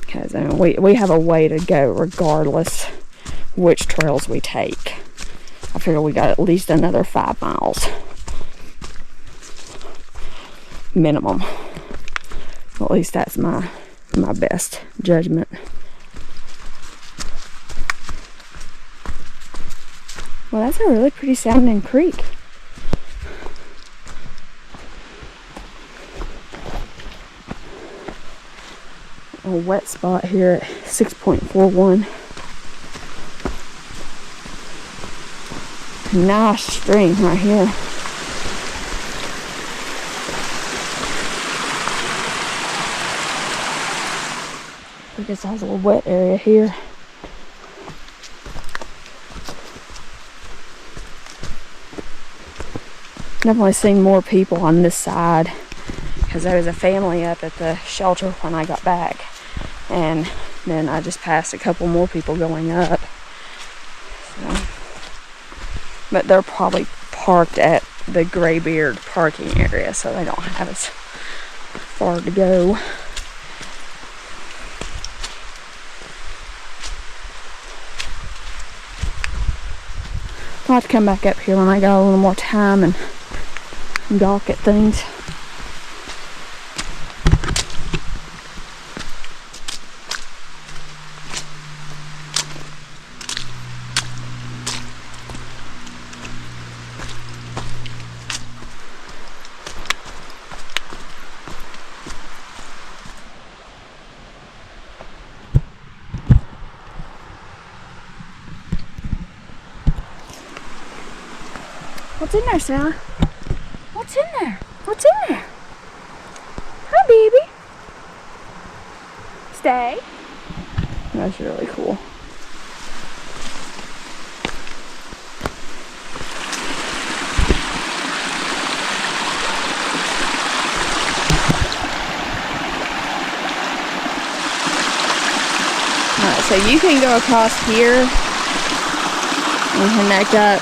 Because I mean, we have a way to go regardless which trails we take. I figure we got at least another 5 miles minimum. At least that's my best judgment. Well, that's a really pretty sounding creek. A wet spot here at 6.41. Nice stream right here. I guess there's a little wet area here. Definitely seen more people on this side because there was a family up at the shelter when I got back, and then I just passed a couple more people going up. So, but they're probably parked at the Graybeard parking area, so they don't have as far to go. I'll have to come back up here when I got a little more time and gawk at things. What's in there, Sarah? What's in there? What's in there? Hi, baby. Stay. That's really cool. Alright, so you can go across here and connect up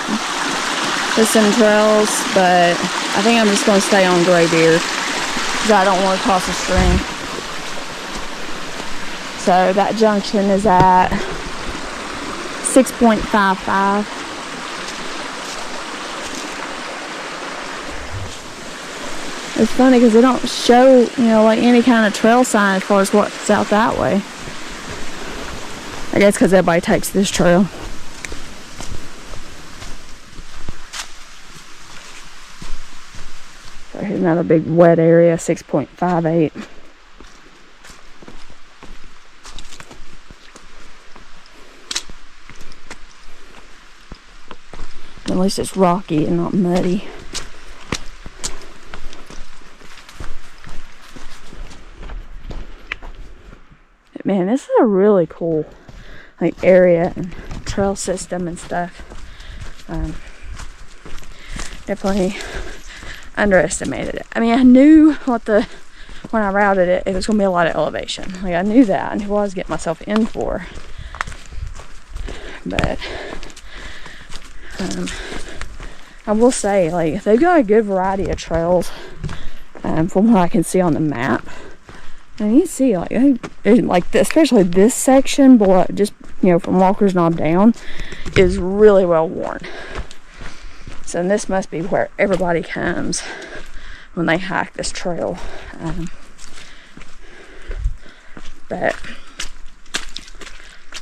to some trails, but I think I'm just going to stay on Graybeard because I don't want to cross a stream. So that junction is at 6.55. It's funny because they don't show, you know, like any kind of trail sign as far as what's out that way. I guess because everybody takes this trail. So here's another big wet area, 6.58. At least it's rocky and not muddy. But man, this is a really cool like area and trail system and stuff. Definitely underestimated it. I mean, I knew when I routed it, it was gonna be a lot of elevation. Like I knew that. I knew what I was getting myself in for. But I will say, like, they've got a good variety of trails from what I can see on the map. And you can see, like, especially this section, below, just, you know, from Walker's Knob down, is really well worn. So this must be where everybody comes when they hike this trail. But,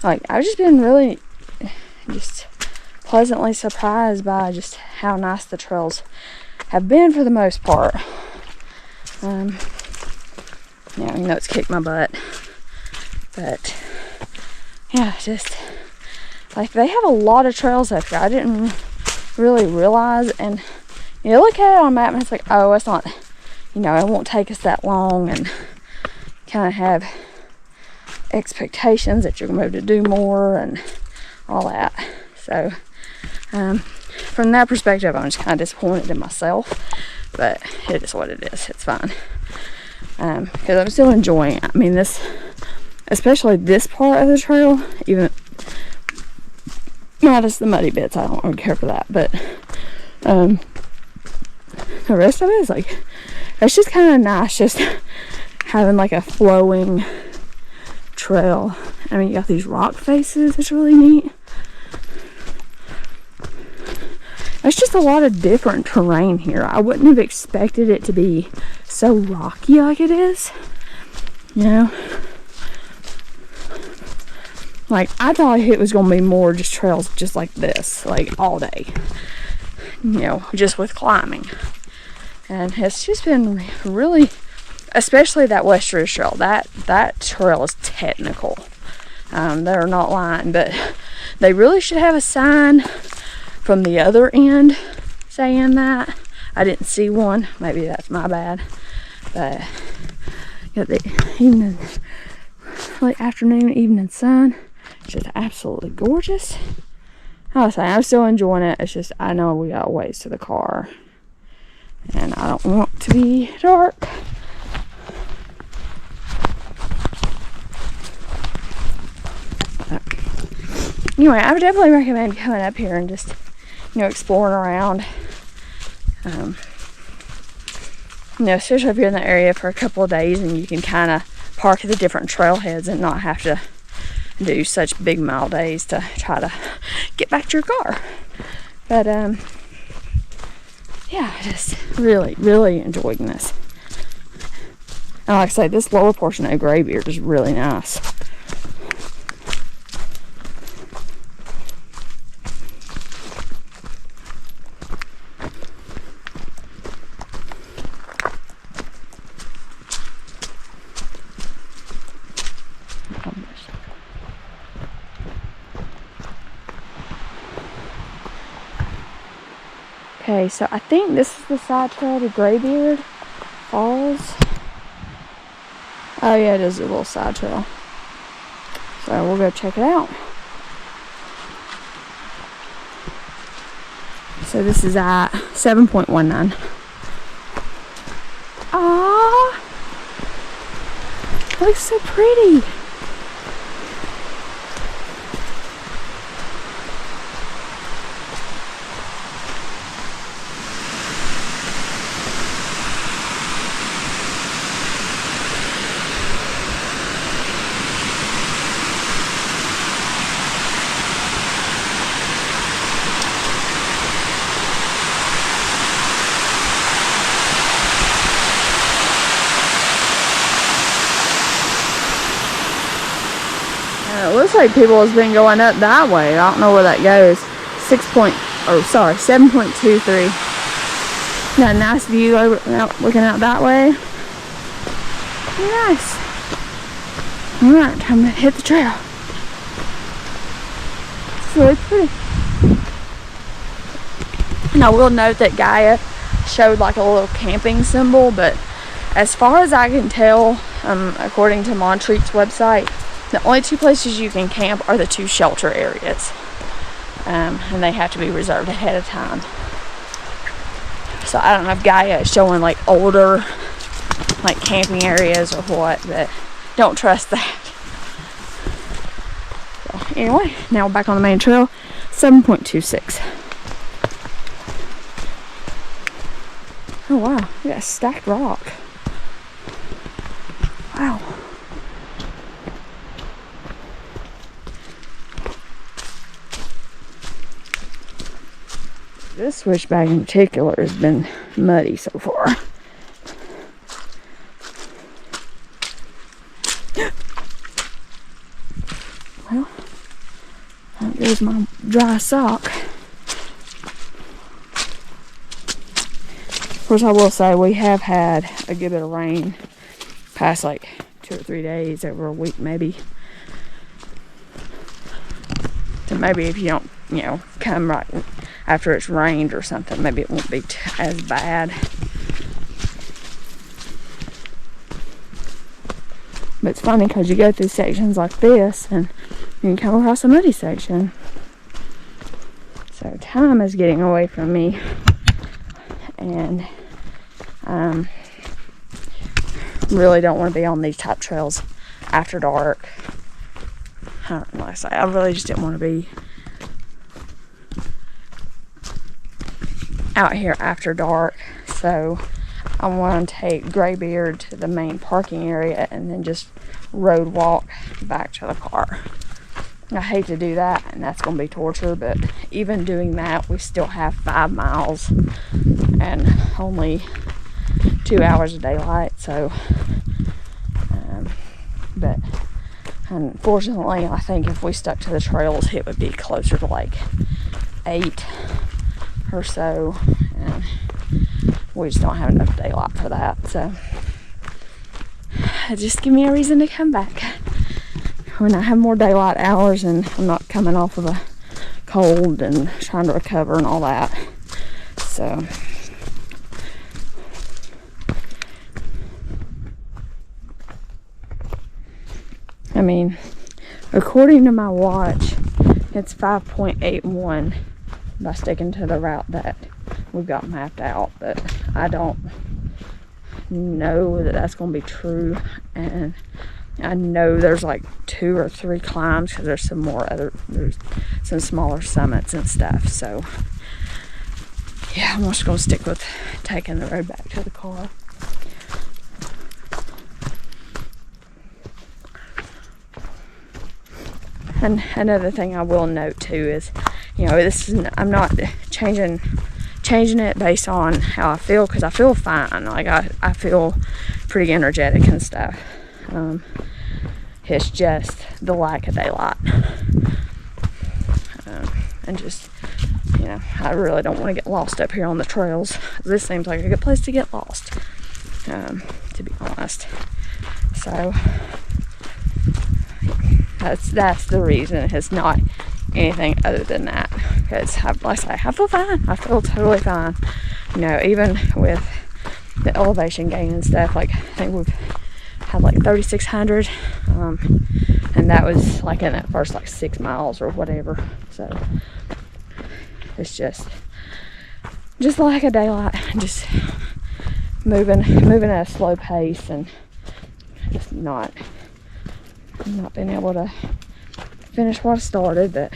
like, I've just been really just pleasantly surprised by just how nice the trails have been for the most part. Yeah, you know, it's kicked my butt, but yeah, just like they have a lot of trails up here. I didn't really realize, and you know, look at it on a map and it's like, oh, it's not, you know, it won't take us that long, and kind of have expectations that you're going to be able to do more and all that. So from that perspective, I'm just kind of disappointed in myself, but it is what it is. It's fine. Because I'm still enjoying it. I mean, this, especially this part of the trail, even minus the muddy bits, I don't really care for that, but the rest of it is like, it's just kind of nice just having like a flowing trail. I mean, you got these rock faces, it's really neat. There's just a lot of different terrain here. I wouldn't have expected it to be so rocky like it is, you know. Like, I thought it was going to be more just trails just like this, like all day, you know, just with climbing. And it's just been really, especially that West Ridge Trail, that trail is technical. They're not lying, but they really should have a sign from the other end saying that. I didn't see one. Maybe that's my bad. But got the evening, late afternoon, evening sun. It's just absolutely gorgeous. I was saying, I'm still enjoying it. It's just, I know we got a ways to the car, and I don't want to be dark. Anyway, I would definitely recommend coming up here and just, you know, exploring around. You know, especially if you're in the area for a couple of days and you can kind of park at the different trailheads and not have to do such big mile days to try to get back to your car. But yeah, just really enjoying this. And like I say, this lower portion of Graybeard is really nice. Okay, so I think this is the side trail to Graybeard Falls. Oh yeah, it is a little side trail. So we'll go check it out. So this is at 7.19. Ah, it looks so pretty. It looks like people has been going up that way. I don't know where that goes. 7.23. Got a nice view looking out that way. Very nice. Alright, time to hit the trail. It's really pretty. And I will note that Gaia showed like a little camping symbol, but as far as I can tell, according to Montreat's website, the only two places you can camp are the two shelter areas. And they have to be reserved ahead of time. So I don't know if Gaia is showing like older like camping areas or what, but don't trust that. So anyway, now we're back on the main trail. 7.26. Oh wow, look at that stacked rock. Wow. This switchback in particular has been muddy so far. Well, there's my dry sock. Of course, I will say we have had a good bit of rain past like 2 or 3 days, over a week maybe. So maybe if you don't, you know, come right after it's rained or something, maybe it won't be as bad. But it's funny because you go through sections like this and you can come across a muddy section. So time is getting away from me, and really don't want to be on these type trails after dark. I don't know, I really just didn't want to be out here after dark, so I want to take Graybeard to the main parking area and then just road walk back to the car. I hate to do that, and that's going to be torture, but even doing that, we still have 5 miles and only 2 hours of daylight, so but unfortunately I think if we stuck to the trails it would be closer to like 8 or so, and we just don't have enough daylight for that, so just give me a reason to come back when I have more daylight hours and I'm not coming off of a cold and trying to recover and all that. So I mean, according to my watch, it's 5.81 by sticking to the route that we've got mapped out, but I don't know that that's going to be true, and I know there's like 2 or 3 climbs because there's some smaller summits and stuff, so yeah, I'm just going to stick with taking the road back to the car. And another thing I will note too is, you know, I'm not changing it based on how I feel, because I feel fine. Like I feel pretty energetic and stuff. It's just the lack of daylight, and just, you know, I really don't want to get lost up here on the trails. This seems like a good place to get lost, to be honest. So that's the reason. It's not anything other than that, because like I say, I feel fine. I feel totally fine. You know, even with the elevation gain and stuff, like I think we've had like 3,600, and that was like in that first like 6 miles or whatever. So it's just like a daylight, just moving at a slow pace, and just not being able to finish what I started. But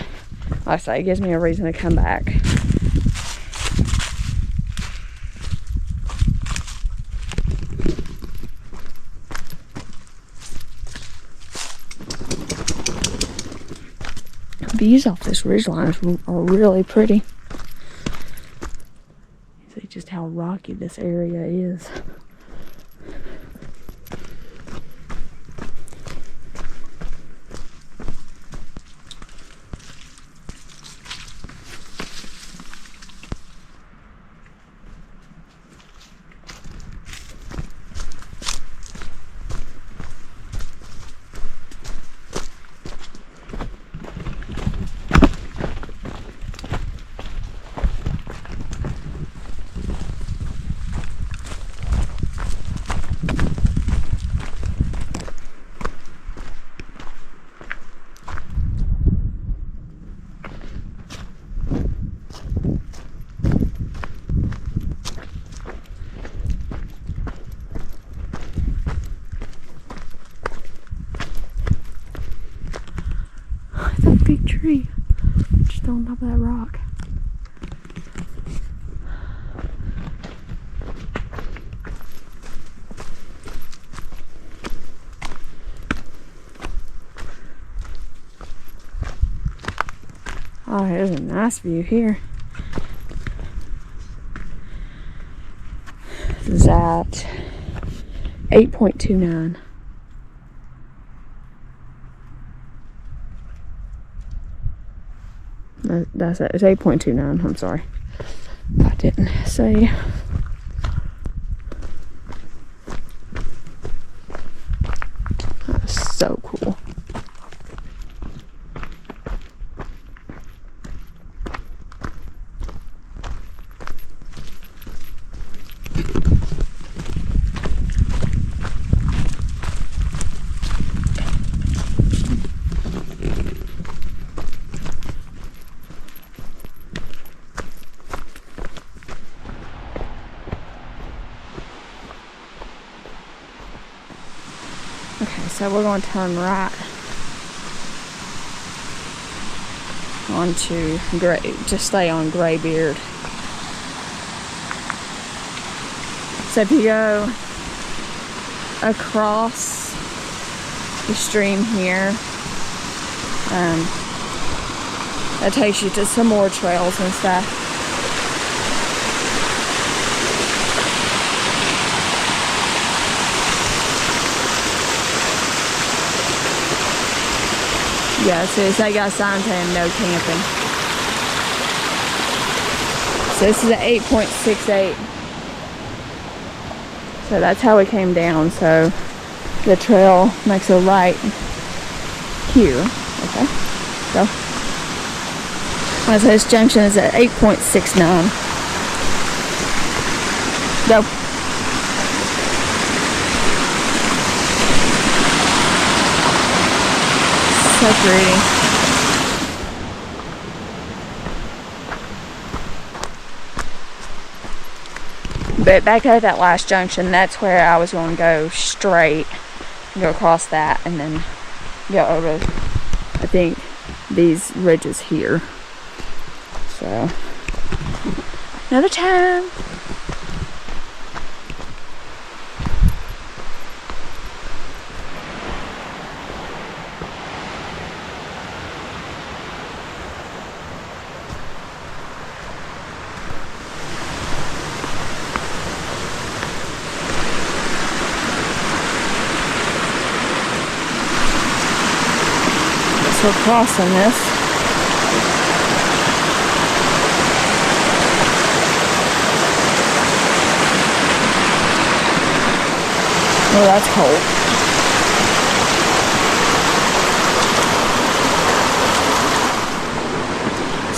like I say, it gives me a reason to come back. Views off this ridgeline are really pretty. See just how rocky this area is. Big tree just on top of that rock. Oh, here's a nice view here. This is at 8.29. That's it. It's 8.29. I'm sorry. I didn't say. That's so cool. Okay, so we're going to turn right onto just stay on Graybeard. So if you go across the stream here, that takes you to some more trails and stuff. Yeah, so they got a sign saying no camping. So this is at 8.68. So that's how we came down. So the trail makes a right here. Okay, so this junction is at 8.69. Go. So pretty. But back at that last junction, that's where I was going to go straight, go across that, and then go over, I think, these ridges here. So, another time. We're crossing this. Oh, that's cold.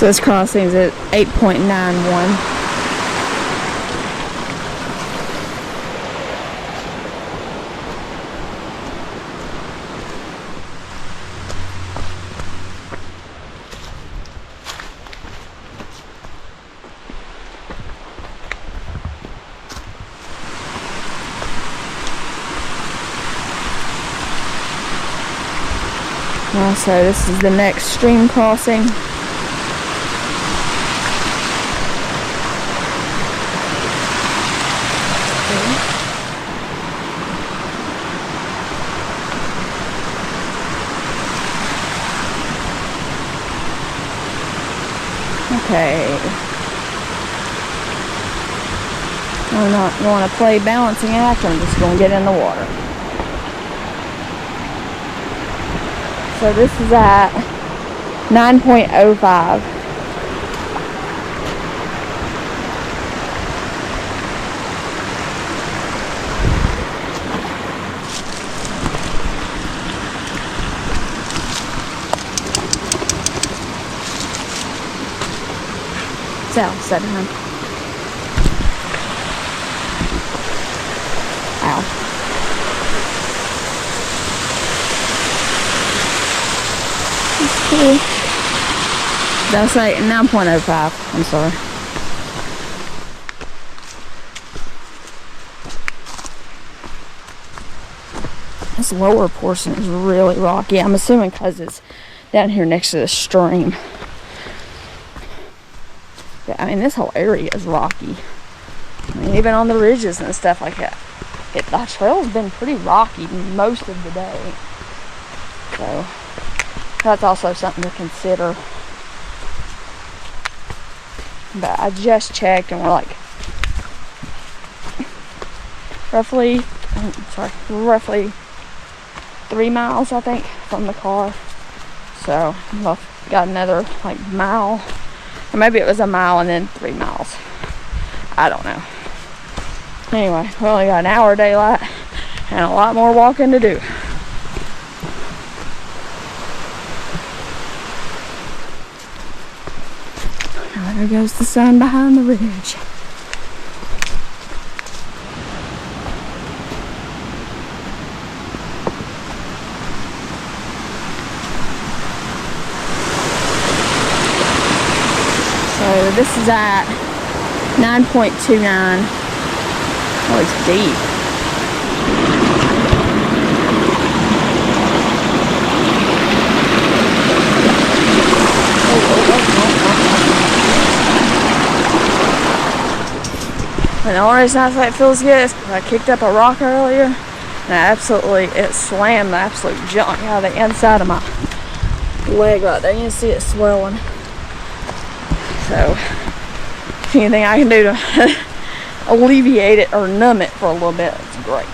So this crossing is at 8.91. So this is the next stream crossing. Okay. I'm not going to play balancing act, I'm just going to get in the water. So this is at 9.05. South 700. Ow. That's like 9.05. I'm sorry. This lower portion is really rocky. I'm assuming because it's down here next to the stream. Yeah, I mean, this whole area is rocky. I mean, even on the ridges and stuff like that. The trail's been pretty rocky most of the day. So that's also something to consider. But I just checked and we're like roughly 3 miles, I think, from the car. So we've got another like mile, or maybe it was a mile and then 3 miles. I don't know. Anyway, we only got an hour daylight and a lot more walking to do. There goes the sun behind the ridge. So this is at 9.29. Oh, it's deep. And the only reason I say it feels good is because I kicked up a rock earlier and it slammed the absolute junk out of the inside of my leg right there. You can see it swelling. So, anything I can do to alleviate it or numb it for a little bit, it's great.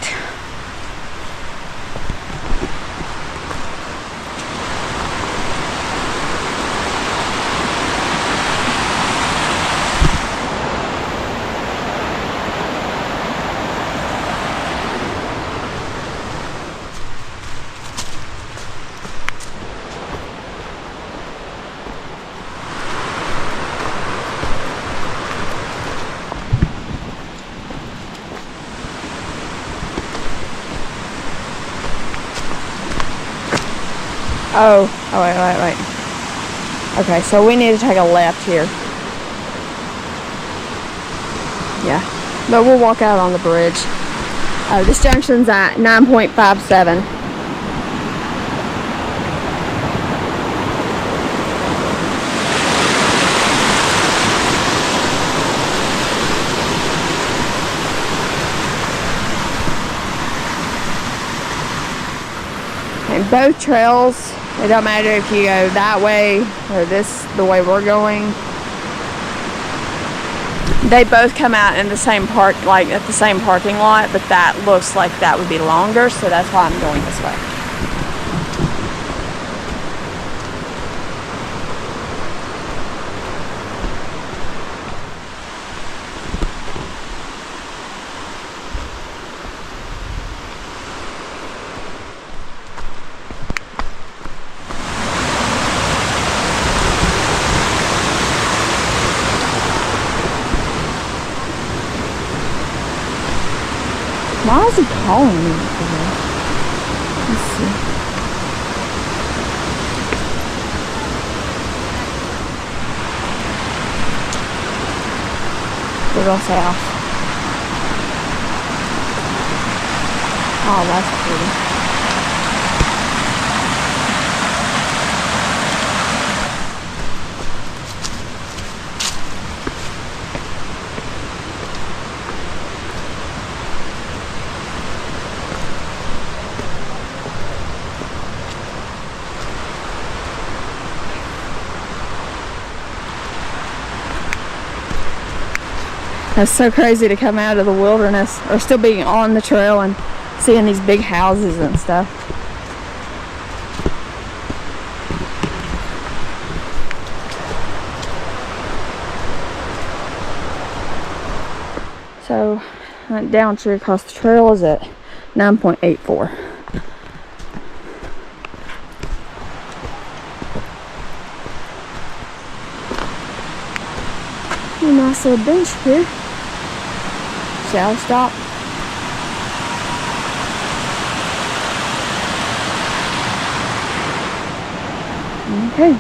Oh, wait. Okay, so we need to take a left here. Yeah, but we'll walk out on the bridge. This junction's at 9.57. And both trails, it don't matter if you go that way or the way we're going. They both come out in the same at the same parking lot, but that looks like that would be longer, so that's why I'm going this way. Why is he calling me? Let's see. We'll go south. Oh, that's pretty. It's so crazy to come out of the wilderness or still being on the trail and seeing these big houses and stuff. So down tree across the trail is at 9.84. A nice little bench here. Shall we stop? Okay.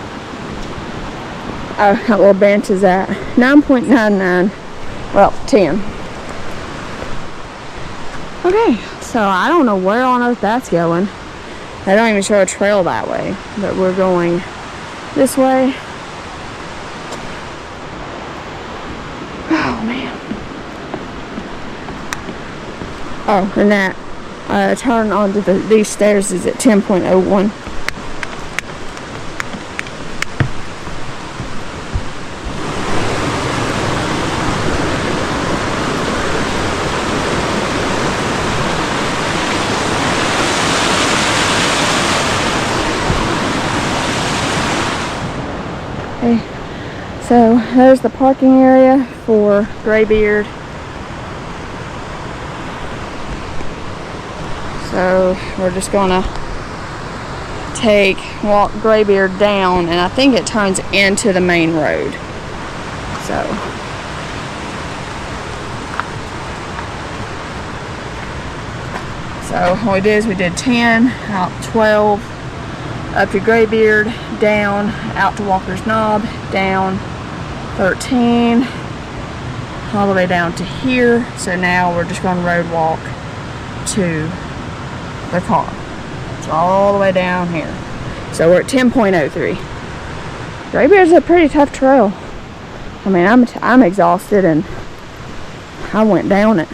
Oh, that little bench is at 9.99. Well, 10. Okay, so I don't know where on earth that's going. They don't even show a trail that way, but we're going this way. Oh man. Oh, and that turn onto these stairs is at 10.01. Okay, so there's the parking area for Graybeard. So we're just gonna walk Graybeard down, and I think it turns into the main road. So what we did is we did 10, out 12, up to Graybeard, down, out to Walker's Knob, down 13, all the way down to here. So now we're just going to road walk to the car. It's all the way down here. So we're at 10.03. Graybeard's a pretty tough trail. I mean, I'm exhausted and I went down it.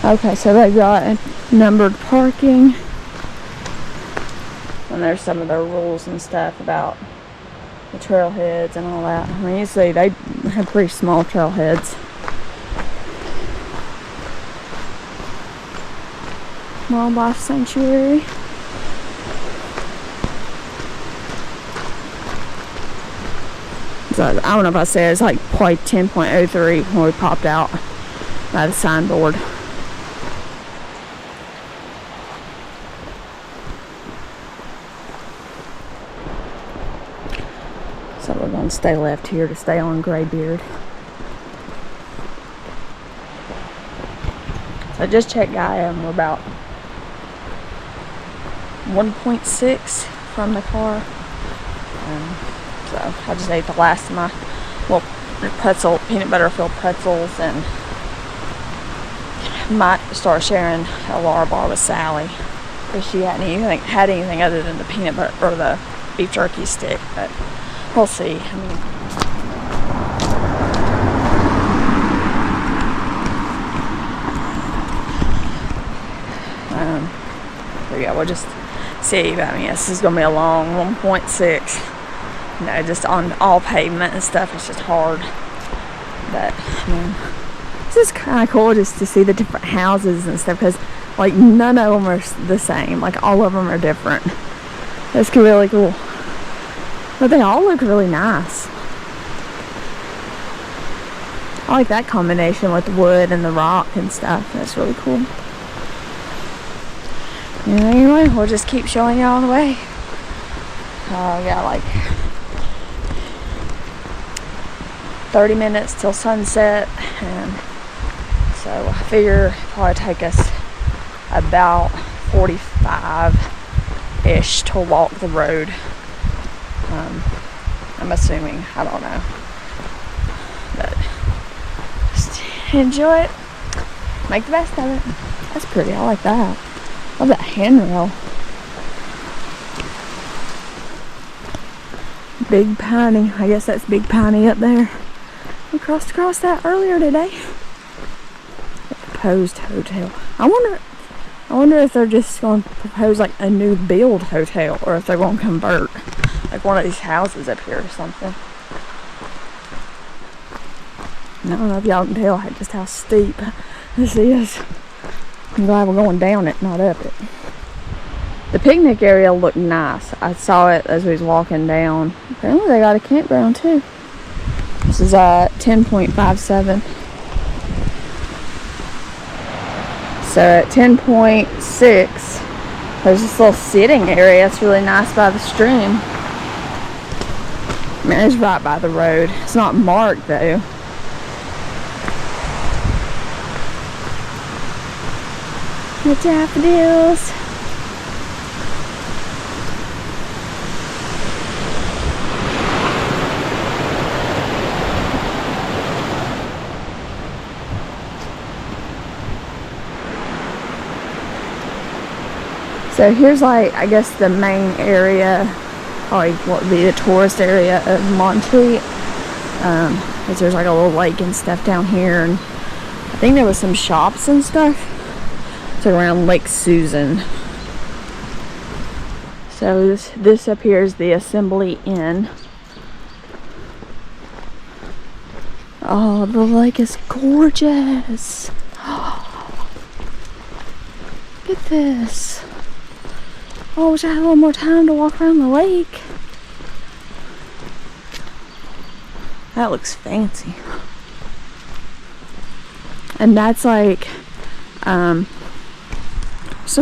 Okay, so they got numbered parking. And there's some of their rules and stuff about the trailheads and all that. I mean, you see, they have pretty small trailheads. Wildlife sanctuary. So I don't know if I said it's like probably 10.03 when we popped out by the signboard. So we're going to stay left here to stay on Graybeard. So I just checked Gaia and we're about 1.6 from the car. So I just ate the last of my little peanut butter filled pretzels, and might start sharing a Lara bar with Sally because she hadn't had anything other than the peanut butter or the beef jerky stick, but we'll see. I mean, so yeah, we'll just see. I mean, this is gonna be a long 1.6. You know, just on all pavement and stuff. It's just hard. But I mean, it's just kind of cool just to see the different houses and stuff, because like none of them are the same. Like all of them are different. It's really cool. But they all look really nice. I like that combination with the wood and the rock and stuff. That's really cool. And anyway, we'll just keep showing y'all the way. We got like 30 minutes till sunset, and so I figure it'll probably take us about 45-ish to walk the road. I'm assuming, I don't know, but just enjoy it, make the best of it. That's pretty, I like that. Love that handrail. Big Piney, I guess that's Big Piney up there. We crossed across that earlier today. The proposed hotel. I wonder if they're just going to propose like a new build hotel, or if they're going to convert like one of these houses up here or something. I don't know if y'all can tell just how steep this is. I'm glad we're going down it, not up it. The picnic area looked nice. I saw it as we was walking down. Apparently they got a campground too. This is 10.57. So at 10.6, there's this little sitting area. It's really nice by the stream. I mean, it's right by the road. It's not marked though. The daffodils. So here's like, I guess the main area, probably what would be the tourist area of Montreat. Because there's like a little lake and stuff down here, and I think there was some shops and stuff. It's around Lake Susan. So this up here is the Assembly Inn. Oh, the lake is gorgeous. Look at this. Oh, I wish I had a little more time to walk around the lake. That looks fancy. And that's like some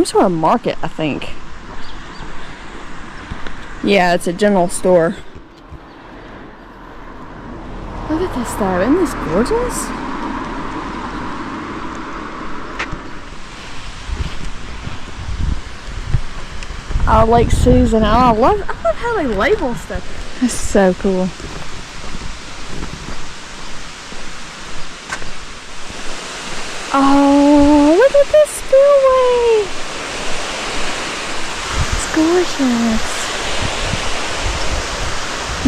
sort of market, I think. Yeah, it's a general store. Look at this though, isn't this gorgeous? Oh, Lake Susan. Oh, I love how they label stuff. That's so cool. Oh, look at this spillway. It's gorgeous.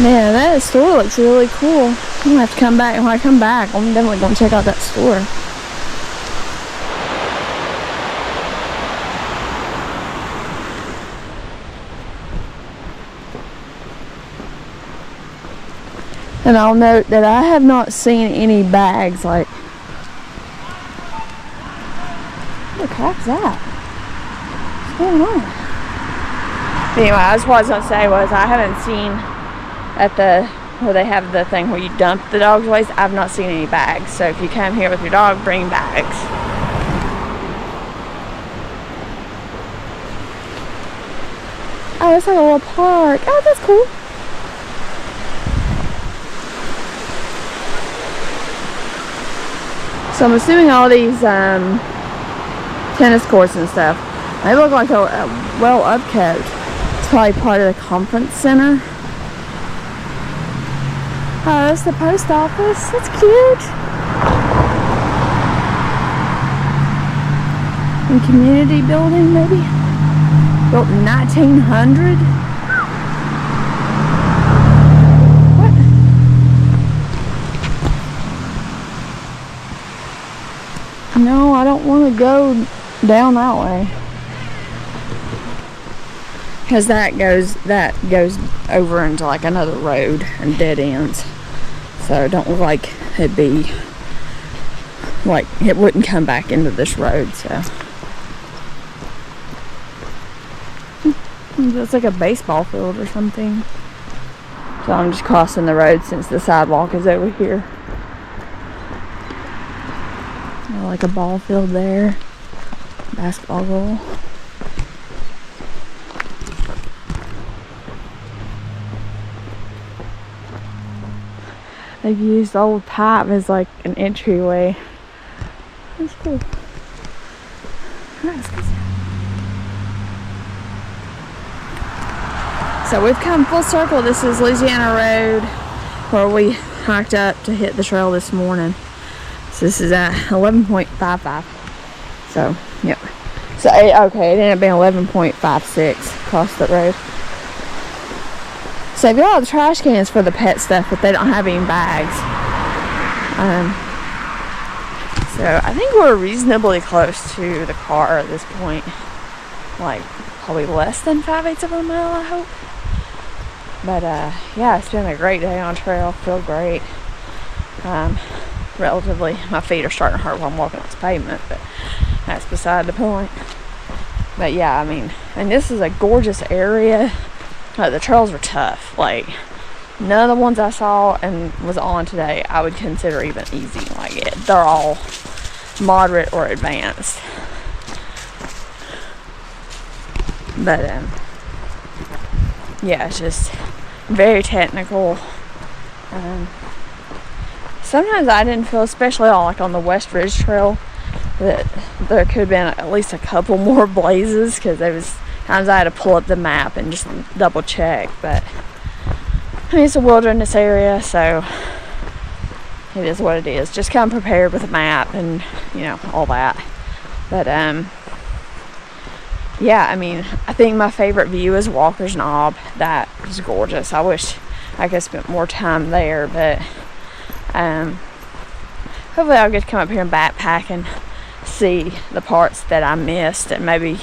Man, that store looks really cool. I'm gonna have to come back. When I come back, I'm definitely gonna check out that store. And I'll note that I have not seen any bags like... What the crap's that? What's going on? Anyway, that's what I was going to say was I haven't seen at the... where they have the thing where you dump the dog's waste. I've not seen any bags. So if you come here with your dog, bring bags. Oh, it's like a little park. Oh, that's cool. So I'm assuming all these tennis courts and stuff, they look like a well upkept. It's probably part of the conference center. Oh, that's the post office. That's cute. And community building, maybe? Built in 1900. No, I don't want to go down that way. Because that goes over into like another road and dead ends. So it don't look like it'd be like it wouldn't come back into this road, so it's like a baseball field or something. So I'm just crossing the road since the sidewalk is over here. Like a ball field there, basketball goal. they've used the old pipe as like an entryway. That's cool. That's good. So we've come full circle. This is Louisiana Road where we hiked up to hit the trail this morning. So this is at 11.55. So, yep. So, okay, it ended up being 11.56 across the road. So they've got all the trash cans for the pet stuff, but they don't have any bags. So I think we're reasonably close to the car at this point. Like, probably less than 5/8 of a mile, I hope. But yeah, it's been a great day on trail. Feel great. Relatively, my feet are starting to hurt while I'm walking on this pavement, but that's beside the point. But yeah, I mean, and this is a gorgeous area. The trails are tough. Like, none of the ones I saw and was on today I would consider even easy. Like, they're all moderate or advanced. But yeah, it's just very technical. Sometimes I didn't feel, especially on the West Ridge Trail, that there could have been at least a couple more blazes, because there was times I had to pull up the map and just double check. But I mean, it's a wilderness area, so it is what it is. Just come prepared with a map and, you know, all that. But yeah, I mean, I think my favorite view is Walker's Knob. That is gorgeous. I wish I could spend more time there, but hopefully I'll get to come up here and backpack and see the parts that I missed, and maybe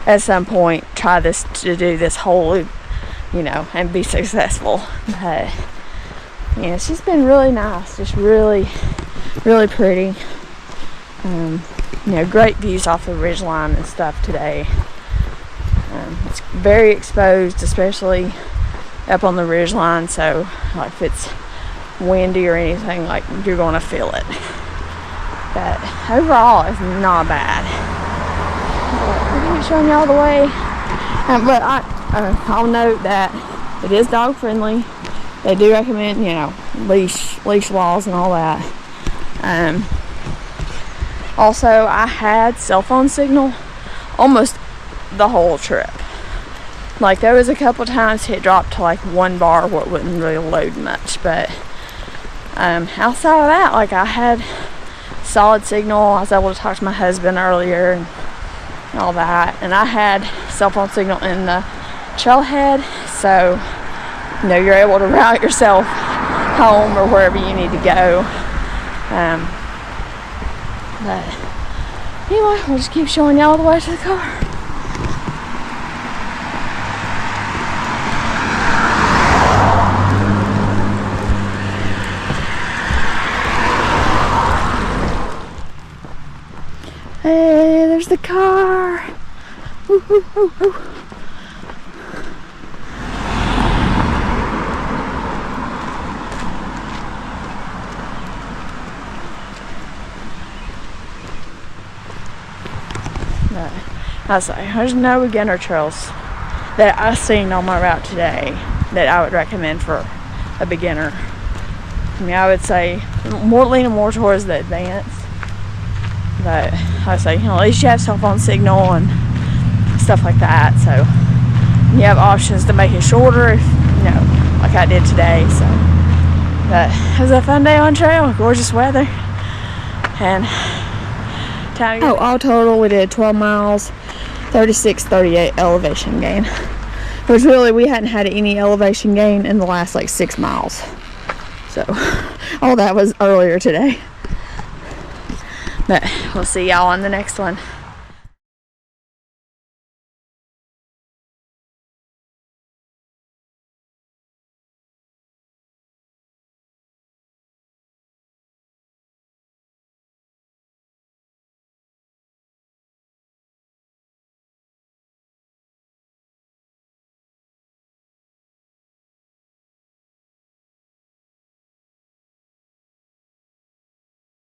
at some point try to do this whole loop, you know, and be successful. But yeah, it's just been really nice, just really, really pretty. You know, great views off the ridgeline and stuff today. It's very exposed, especially up on the ridgeline, so like if it's windy or anything, like, you're going to feel it. But overall, it's not bad. But I'm showing you all the way. But I'll note that it is dog friendly. They do recommend, you know, leash laws and all that. Also, I had cell phone signal almost the whole trip. Like, there was a couple times it dropped to like 1 bar where it wouldn't really load much, but outside of that, like, I had solid signal. I was able to talk to my husband earlier and all that, and I had cell phone signal in the trailhead, so you know, you're able to route yourself home or wherever you need to go. But anyway, we'll just keep showing y'all the way to the car. Hey, there's the car. Woo, woo, woo, woo. There's no beginner trails that I've seen on my route today that I would recommend for a beginner. I mean, I would say leaning more towards the advanced. But I say, you know, at least you have cell phone signal and stuff like that, so you have options to make it shorter if, you know, like I did today. So, but it was a fun day on trail, gorgeous weather, and time to go. All total we did 12 miles, 36-38 elevation gain, which really we hadn't had any elevation gain in the last like 6 miles, so all that was earlier today. But we'll see y'all on the next one.